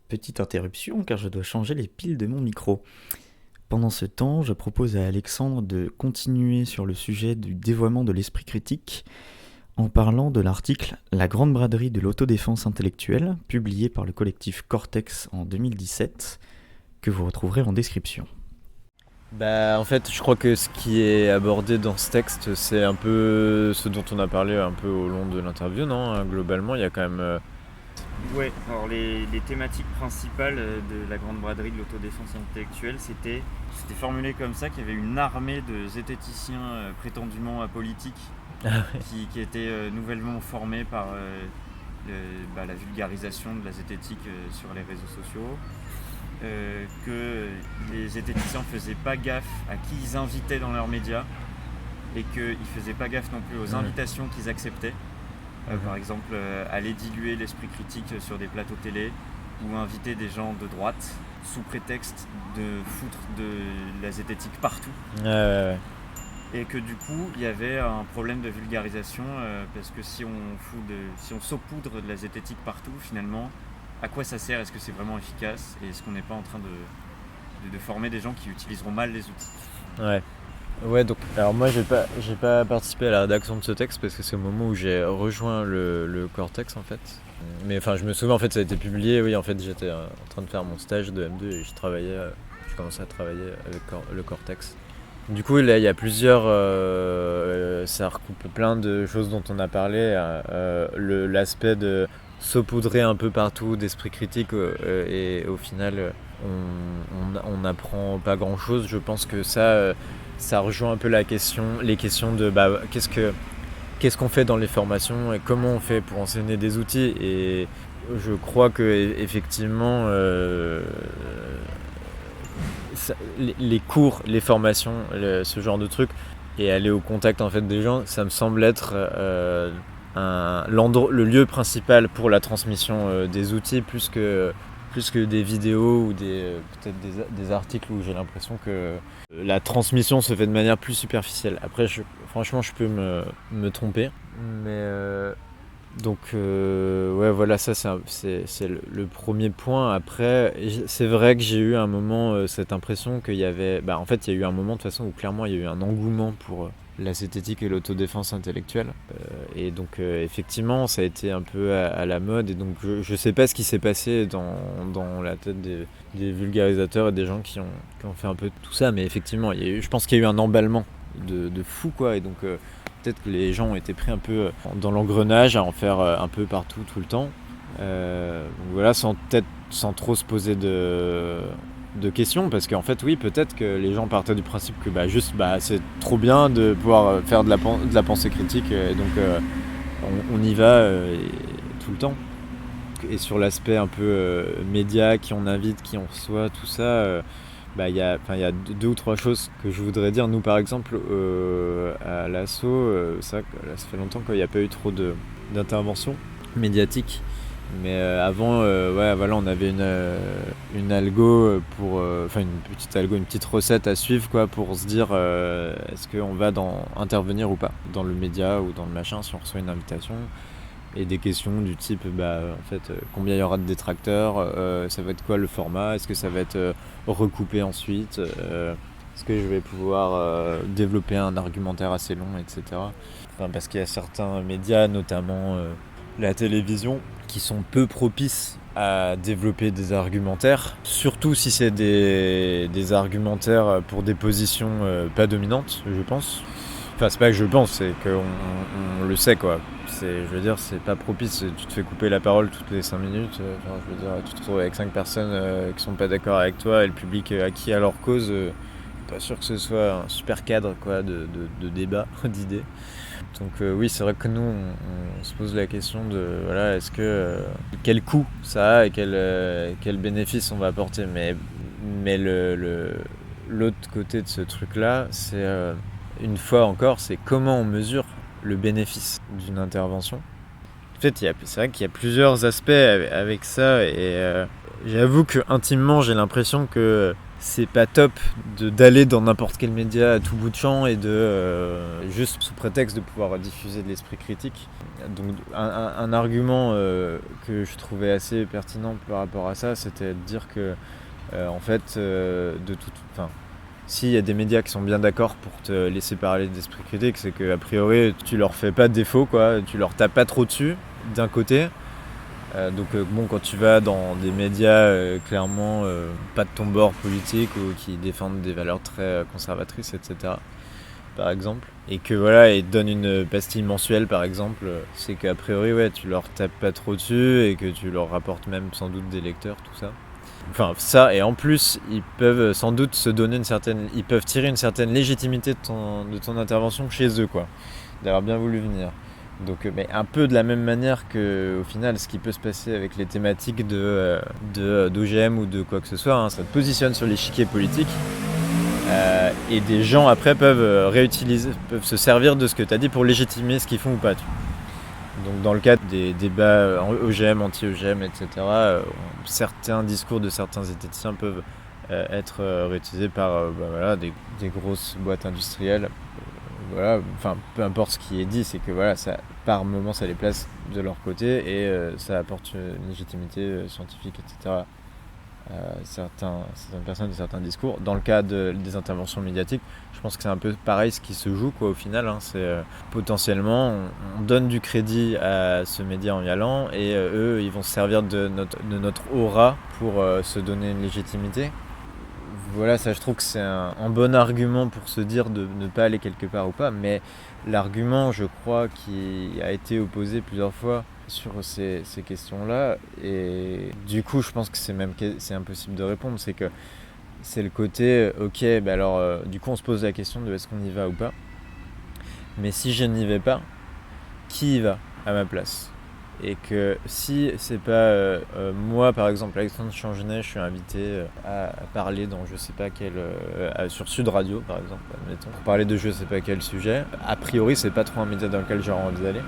Petite interruption, car je dois changer les piles de mon micro. Pendant ce temps, je propose à Alexandre de continuer sur le sujet du dévoiement de l'esprit critique en parlant de l'article « La grande braderie de l'autodéfense intellectuelle » publié par le collectif Cortex en 2017, que vous retrouverez en description. En fait, je crois que ce qui est abordé dans ce texte, c'est un peu ce dont on a parlé un peu au long de l'interview, non ? Globalement, il y a quand même... Ouais, alors les thématiques principales de la grande braderie de l'autodéfense intellectuelle, c'était formulé comme ça, qu'il y avait une armée de zététiciens prétendument apolitiques qui étaient nouvellement formés par la vulgarisation de la zététique sur les réseaux sociaux. Que les zététiciens ne faisaient pas gaffe à qui ils invitaient dans leurs médias et qu'ils ne faisaient pas gaffe non plus aux invitations qu'ils acceptaient. Par exemple, aller diluer l'esprit critique sur des plateaux télé ou inviter des gens de droite sous prétexte de foutre de la zététique partout. Et que du coup, il y avait un problème de vulgarisation parce que si on saupoudre de la zététique partout, finalement, à quoi ça sert ? Est-ce que c'est vraiment efficace ? Et est-ce qu'on n'est pas en train de former des gens qui utiliseront mal les outils ? Ouais, donc alors moi j'ai pas participé à la rédaction de ce texte parce que c'est au moment où j'ai rejoint le Cortex en fait. Mais je me souviens, en fait ça a été publié, oui, en fait j'étais en train de faire mon stage de M2 et je commençais à travailler avec le Cortex. Du coup là il y a plusieurs, ça recoupe plein de choses dont on a parlé, l'aspect de saupoudrer un peu partout d'esprit critique et au final on n'apprend pas grand chose. Je pense que ça rejoint un peu les questions de qu'est-ce qu'on fait dans les formations et comment on fait pour enseigner des outils. Et je crois que effectivement les cours, les formations, ce genre de trucs et aller au contact en fait des gens, ça me semble être le lieu principal pour la transmission des outils plus que des vidéos ou peut-être des articles où j'ai l'impression que la transmission se fait de manière plus superficielle. Après, franchement, je peux me tromper. Mais donc, voilà, ça c'est le premier point. Après, c'est vrai que j'ai eu un moment cette impression qu'il y avait... en fait, il y a eu un moment de toute façon où clairement il y a eu un engouement pour la zététique et l'autodéfense intellectuelle. Et donc effectivement ça a été un peu à la mode et donc je sais pas ce qui s'est passé dans la tête des vulgarisateurs et des gens qui ont fait un peu tout ça, mais effectivement je pense qu'il y a eu un emballement de fou quoi, et donc peut-être que les gens ont été pris un peu dans l'engrenage à en faire un peu partout tout le temps. Voilà, sans trop se poser de questions, parce qu'en fait oui, peut-être que les gens partaient du principe que c'est trop bien de pouvoir faire de la pensée critique et donc on y va tout le temps. Et sur l'aspect un peu média, qui on invite, qui on reçoit, tout ça, il y a 2 ou 3 choses que je voudrais dire. Nous par exemple à l'asso, ça fait longtemps qu'il n'y a pas eu trop d'intervention médiatique. Mais avant, on avait une algo une petite recette à suivre quoi, pour se dire est-ce qu'on va intervenir ou pas dans le média ou dans le machin si on reçoit une invitation, et des questions du type combien il y aura de détracteurs, ça va être quoi le format, est-ce que ça va être recoupé ensuite, Est-ce que je vais pouvoir développer un argumentaire assez long, etc. Parce qu'il y a certains médias, notamment la télévision, qui sont peu propices à développer des argumentaires, surtout si c'est des argumentaires pour des positions pas dominantes, je pense. Enfin, c'est pas que je pense, c'est qu'on le sait, quoi. C'est pas propice, tu te fais couper la parole toutes les 5 minutes. Tu te retrouves avec 5 personnes qui sont pas d'accord avec toi et le public acquis à leur cause. Pas sûr que ce soit un super cadre, quoi, de débat, d'idées. Donc oui, c'est vrai que nous, on se pose la question de voilà, est-ce que quel coût ça a et quel bénéfice on va apporter. Mais l'autre côté de ce truc-là, c'est une fois encore, c'est comment on mesure le bénéfice d'une intervention. En fait, c'est vrai qu'il y a plusieurs aspects avec ça et j'avoue que intimement, j'ai l'impression que c'est pas top d'aller dans n'importe quel média à tout bout de champ et juste sous prétexte de pouvoir diffuser de l'esprit critique. Donc un argument que je trouvais assez pertinent par rapport à ça, c'était de dire que en fait, s'il y a des médias qui sont bien d'accord pour te laisser parler d'esprit critique, c'est qu'a priori tu leur fais pas de défaut, quoi, tu leur tapes pas trop dessus d'un côté. Quand tu vas dans des médias clairement pas de ton bord politique ou qui défendent des valeurs très conservatrices, etc. par exemple, et que voilà, ils te donnent une pastille mensuelle par exemple, c'est qu'a priori ouais, tu leur tapes pas trop dessus et que tu leur rapportes même sans doute des lecteurs, tout ça. Enfin ça, et en plus ils peuvent sans doute ils peuvent tirer une certaine légitimité de ton intervention chez eux, quoi, d'avoir bien voulu venir. Donc, mais un peu de la même manière que, au final, ce qui peut se passer avec les thématiques d'OGM ou de quoi que ce soit, hein, ça te positionne sur l'échiquier politique et des gens après peuvent se servir de ce que tu as dit pour légitimer ce qu'ils font ou pas. Donc dans le cadre des débats OGM, anti-OGM, etc., certains discours de certains zététiciens peuvent être réutilisés par des grosses boîtes industrielles. Voilà, enfin peu importe ce qui est dit, c'est que voilà, ça, par moment ça les place de leur côté et ça apporte une légitimité scientifique, etc. Certaines personnes de certains discours. Dans le cas des interventions médiatiques, je pense que c'est un peu pareil ce qui se joue, quoi, au final, hein. C'est potentiellement on donne du crédit à ce média en y allant et eux ils vont se servir de notre aura pour se donner une légitimité. Voilà, ça je trouve que c'est un bon argument pour se dire de ne pas aller quelque part ou pas, mais l'argument, je crois, qui a été opposé plusieurs fois sur ces questions-là, et du coup je pense que c'est impossible de répondre, c'est que c'est le côté, ok, bah alors du coup on se pose la question de est-ce qu'on y va ou pas, mais si je n'y vais pas, qui y va à ma place ? Et que si c'est pas moi par exemple, Alexandre Changenet, je suis invité à parler dans je sais pas quel sur Sud Radio par exemple, admettons, pour parler de je sais pas quel sujet, a priori c'est pas trop un média dans lequel j'aurais envie d'aller.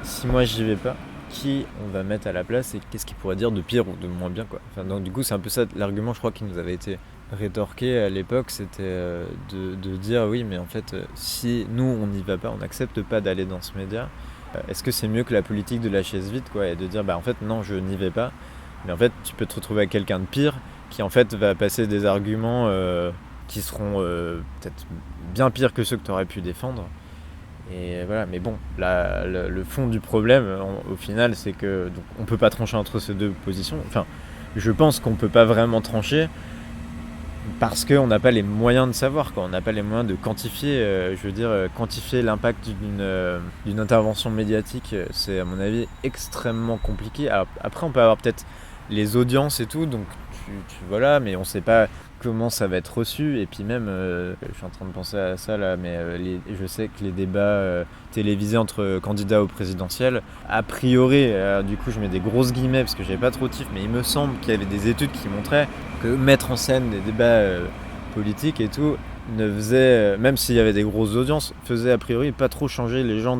Si moi j'y vais pas, qui on va mettre à la place et qu'est-ce qu'il pourrait dire de pire ou de moins bien, quoi. Enfin, donc du coup c'est un peu ça l'argument, je crois, qui nous avait été rétorqué à l'époque, c'était de dire oui mais en fait si nous on n'y va pas, on n'accepte pas d'aller dans ce média, est-ce que c'est mieux que la politique de la chaise vide, quoi, et de dire bah en fait non, je n'y vais pas, mais en fait tu peux te retrouver avec quelqu'un de pire qui en fait va passer des arguments qui seront peut-être bien pires que ceux que tu aurais pu défendre. Et voilà, mais bon, le fond du problème au final, c'est que donc, on peut pas trancher entre ces deux positions. Enfin, je pense qu'on peut pas vraiment trancher parce qu'on n'a pas les moyens de savoir, quoi. On n'a pas les moyens de quantifier. Quantifier l'impact d'une intervention médiatique, c'est à mon avis extrêmement compliqué. Alors, après, on peut avoir peut-être les audiences et tout, donc voilà, mais on sait pas comment ça va être reçu. Et puis même, je suis en train de penser à ça là, mais je sais que les débats télévisés entre candidats au présidentiel, a priori, du coup je mets des grosses guillemets parce que j'avais pas trop de chiffres, mais il me semble qu'il y avait des études qui montraient que mettre en scène des débats politiques et tout ne faisait, même s'il y avait des grosses audiences, faisait a priori pas trop changer les gens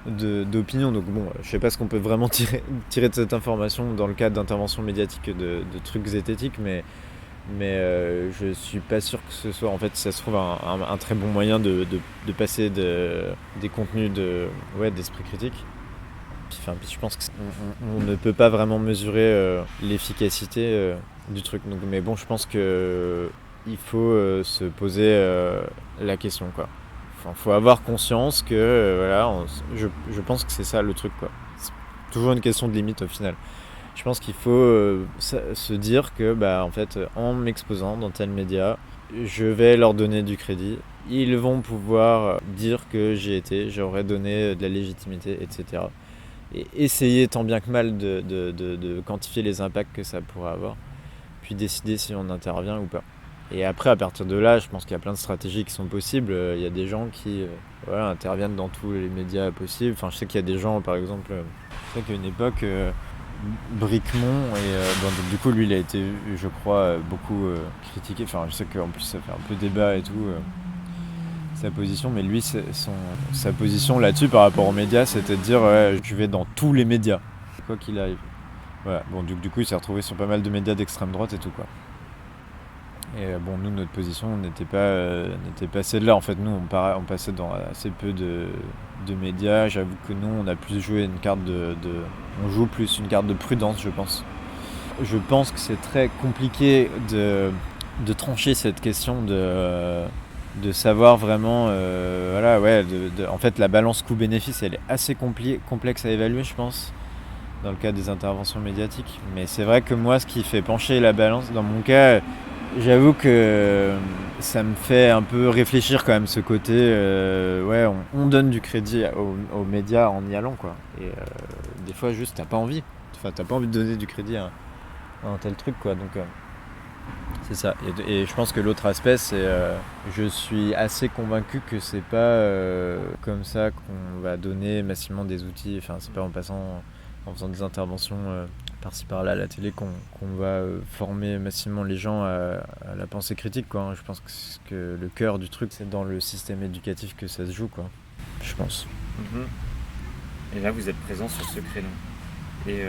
d'opinion. Donc bon, je sais pas ce qu'on peut vraiment tirer de cette information dans le cadre d'interventions médiatiques de trucs zététiques, mais je suis pas sûr que ce soit, en fait, ça se trouve un très bon moyen de passer des contenus d'esprit critique. Puis je pense qu'on ne peut pas vraiment mesurer l'efficacité du truc. Donc, mais bon, je pense que il faut se poser la question, quoi. Faut avoir conscience que je pense que c'est ça le truc, quoi. C'est toujours une question de limite au final. Je pense qu'il faut se dire que en fait, en m'exposant dans tel média, je vais leur donner du crédit. Ils vont pouvoir dire que j'aurais donné de la légitimité, etc. Et essayer tant bien que mal de quantifier les impacts que ça pourrait avoir, puis décider si on intervient ou pas. Et après, à partir de là, je pense qu'il y a plein de stratégies qui sont possibles. Il y a des gens qui interviennent dans tous les médias possibles. Enfin, je sais qu'il y a des gens, par exemple, je sais qu'à une époque, Bricmont, et du coup, lui, il a été, je crois, beaucoup critiqué. Enfin, je sais qu'en plus, ça fait un peu débat et tout, sa position. Mais lui, sa position là-dessus, par rapport aux médias, c'était de dire je vais dans tous les médias, quoi qu'il arrive. Voilà. Bon, du coup, il s'est retrouvé sur pas mal de médias d'extrême droite et tout, quoi. Et nous, notre position n'était pas celle-là. En fait, nous, on passait dans assez peu de médias. J'avoue que nous, on a plus joué une carte on joue plus une carte de prudence, je pense. Je pense que c'est très compliqué de trancher cette question de savoir vraiment, en fait, la balance coût-bénéfice, elle est assez complexe à évaluer, je pense, dans le cas des interventions médiatiques. Mais c'est vrai que moi, ce qui fait pencher la balance, dans mon cas, j'avoue que ça me fait un peu réfléchir quand même, ce côté, on donne du crédit aux médias en y allant, quoi. Et des fois, juste, t'as pas envie. Enfin, t'as pas envie de donner du crédit à un tel truc, quoi. Donc, c'est ça. Et je pense que l'autre aspect, c'est je suis assez convaincu que c'est pas comme ça qu'on va donner massivement des outils. Enfin, c'est pas en faisant des interventions par-ci par-là à la télé qu'on va former massivement les gens à la pensée critique, quoi. Je pense que le cœur du truc, c'est dans le système éducatif que ça se joue, quoi. Je pense. Et là, vous êtes présent sur ce créneau. Et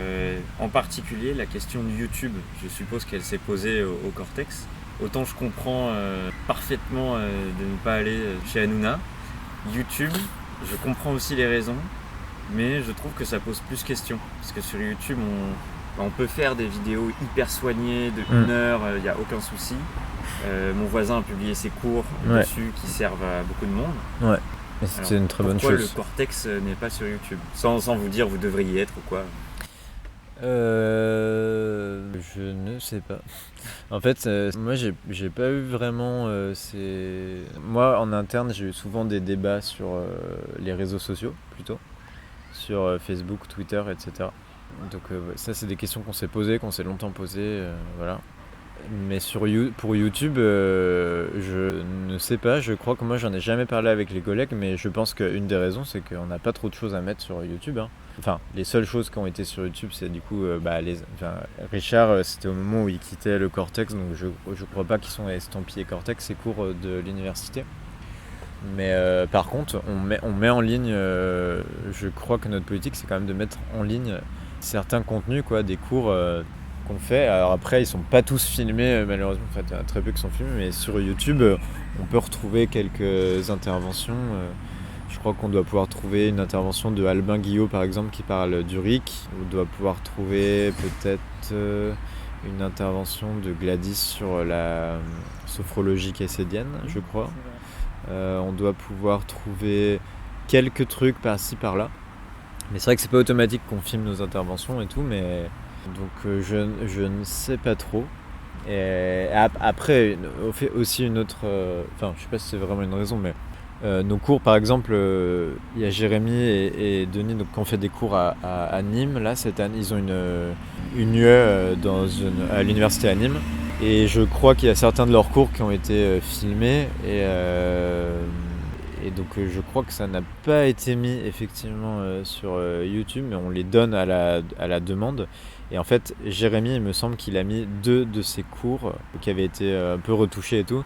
en particulier, la question de YouTube, je suppose qu'elle s'est posée au Cortex. Autant je comprends parfaitement de ne pas aller chez Hanouna. YouTube, je comprends aussi les raisons, mais je trouve que ça pose plus question. Parce que sur YouTube, on peut faire des vidéos hyper soignées de 1 heure, il n'y a aucun souci. Mon voisin a publié ses cours dessus qui servent à beaucoup de monde. Ouais, et c'est une très bonne chose. Pourquoi le Cortex n'est pas sur YouTube ? Sans vous dire vous devriez y être ou quoi ? Je ne sais pas. En fait, moi j'ai pas eu vraiment Moi en interne, j'ai eu souvent des débats sur les réseaux sociaux, plutôt sur Facebook, Twitter, etc. Donc ça, c'est des questions qu'on s'est longtemps posées, voilà. Mais pour YouTube, je ne sais pas. Je crois que moi, j'en ai jamais parlé avec les collègues, mais je pense qu'une des raisons, c'est qu'on n'a pas trop de choses à mettre sur YouTube, hein. Enfin, les seules choses qui ont été sur YouTube, c'est du coup, Richard, c'était au moment où il quittait le Cortex, donc je crois pas qu'ils sont estampillés Cortex, ses cours de l'université. Mais par contre, on met en ligne, je crois que notre politique, c'est quand même de mettre en ligne certains contenus, quoi, des cours qu'on fait. Alors après, ils sont pas tous filmés, malheureusement. En fait, il y en a très peu qui sont filmés, mais sur YouTube, on peut retrouver quelques interventions. Je crois qu'on doit pouvoir trouver une intervention de Albin Guillot, par exemple, qui parle du RIC. On doit pouvoir trouver peut-être une intervention de Gladys sur la sophrologie caïcédienne, je crois. On doit pouvoir trouver quelques trucs par-ci, par-là. Mais c'est vrai que c'est pas automatique qu'on filme nos interventions et tout, mais donc je ne sais pas trop. Et après, on fait aussi une autre... Enfin, je sais pas si c'est vraiment une raison, mais nos cours, par exemple, il y a Jérémy et Denis donc, qui ont fait des cours à Nîmes. Là, cette année, ils ont une UE à l'université à Nîmes. Et je crois qu'il y a certains de leurs cours qui ont été filmés. Et donc, je crois que ça n'a pas été mis effectivement sur YouTube, mais on les donne à la demande. Et en fait, Jérémy, il me semble qu'il a mis 2 de ses cours qui avaient été un peu retouchés et tout.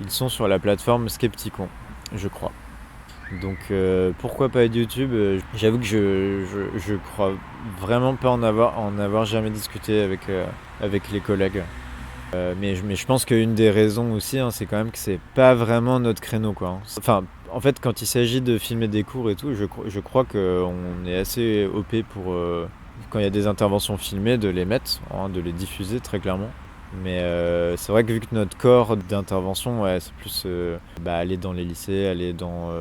Ils sont sur la plateforme Skepticon, je crois. Donc pourquoi pas être YouTube ? J'avoue que je crois vraiment pas en avoir jamais discuté avec les collègues. Mais je pense qu'une des raisons aussi, hein, c'est quand même que c'est pas vraiment notre créneau, quoi. Enfin, en fait, quand il s'agit de filmer des cours et tout, je crois qu'on est assez OP pour, quand il y a des interventions filmées, de les mettre, hein, de les diffuser très clairement. Mais c'est vrai que vu que notre corps d'intervention, ouais, c'est plus aller dans les lycées, aller dans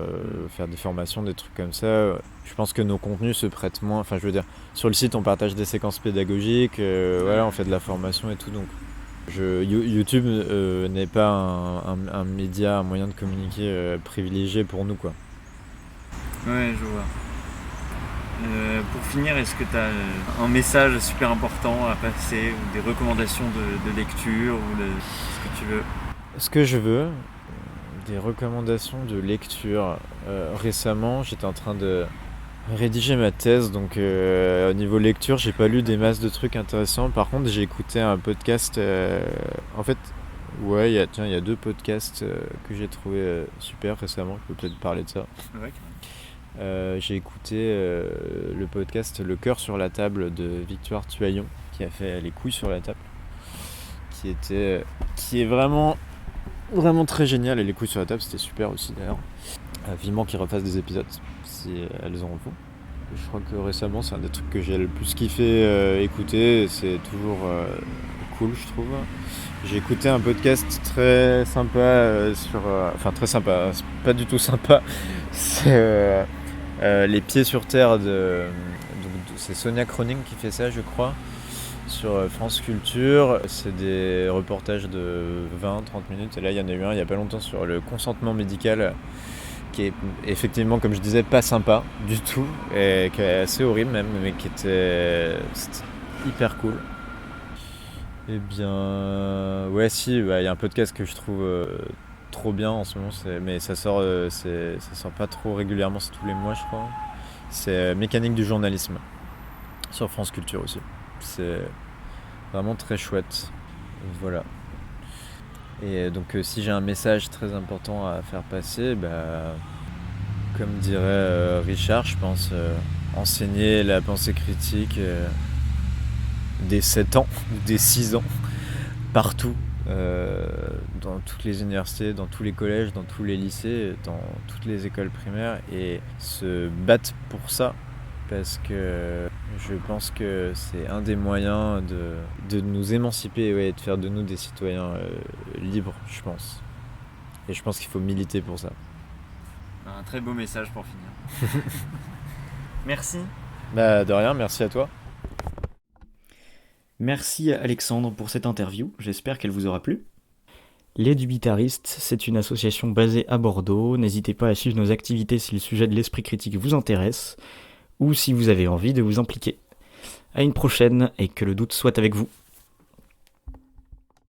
faire des formations, des trucs comme ça. Je pense que nos contenus se prêtent moins. Enfin, je veux dire, sur le site, on partage des séquences pédagogiques, voilà, on fait de la formation et tout. Donc, YouTube n'est pas un média, un moyen de communiquer privilégié pour nous, quoi. Ouais, je vois. Pour finir, est-ce que tu as un message super important à passer ou des recommandations de lecture ou ce que tu veux? Ce que je veux, des recommandations de lecture. Récemment, j'étais en train de rédiger ma thèse, donc au niveau lecture, j'ai pas lu des masses de trucs intéressants. Par contre, j'ai écouté un podcast. En fait, ouais, il y a 2 podcasts que j'ai trouvé super récemment. Je peux peut-être parler de ça. Ouais. J'ai écouté le podcast Le cœur sur la table de Victoire Tuaillon, qui a fait Les couilles sur la table, qui est vraiment très génial. Et Les couilles sur la table, c'était super aussi d'ailleurs. Vivement qu'ils refassent des épisodes si elles en font. Je crois que récemment, c'est un des trucs que j'ai le plus kiffé écouter. C'est toujours cool, je trouve. J'ai écouté un podcast très sympa enfin, très sympa, c'est pas du tout sympa. C'est Les pieds sur terre c'est Sonia Croning qui fait ça, je crois, sur France Culture. C'est des reportages de 20-30 minutes. Et là, il y en a eu un il y a pas longtemps sur le consentement médical, qui est effectivement, comme je disais, pas sympa du tout, et qui est assez horrible même, mais c'était hyper cool. Eh bien, ouais, si, il y a un podcast que je trouve trop bien en ce moment, mais ça sort pas trop régulièrement, c'est tous les mois, je crois. C'est Mécanique du journalisme, sur France Culture aussi. C'est vraiment très chouette. Voilà. Et donc, si j'ai un message très important à faire passer, comme dirait Richard, je pense enseigner la pensée critique dès 7 ans, dès 6 ans, partout, dans toutes les universités, dans tous les collèges, dans tous les lycées, dans toutes les écoles primaires, et se battre pour ça, parce que je pense que c'est un des moyens de nous émanciper, et de faire de nous des citoyens libres, je pense. Et je pense qu'il faut militer pour ça. Un très beau message pour finir. Merci. De rien, merci à toi. Merci à Alexandre pour cette interview, j'espère qu'elle vous aura plu. Les Dubitaristes, c'est une association basée à Bordeaux. N'hésitez pas à suivre nos activités si le sujet de l'esprit critique vous intéresse, ou si vous avez envie de vous impliquer. À une prochaine, et que le doute soit avec vous.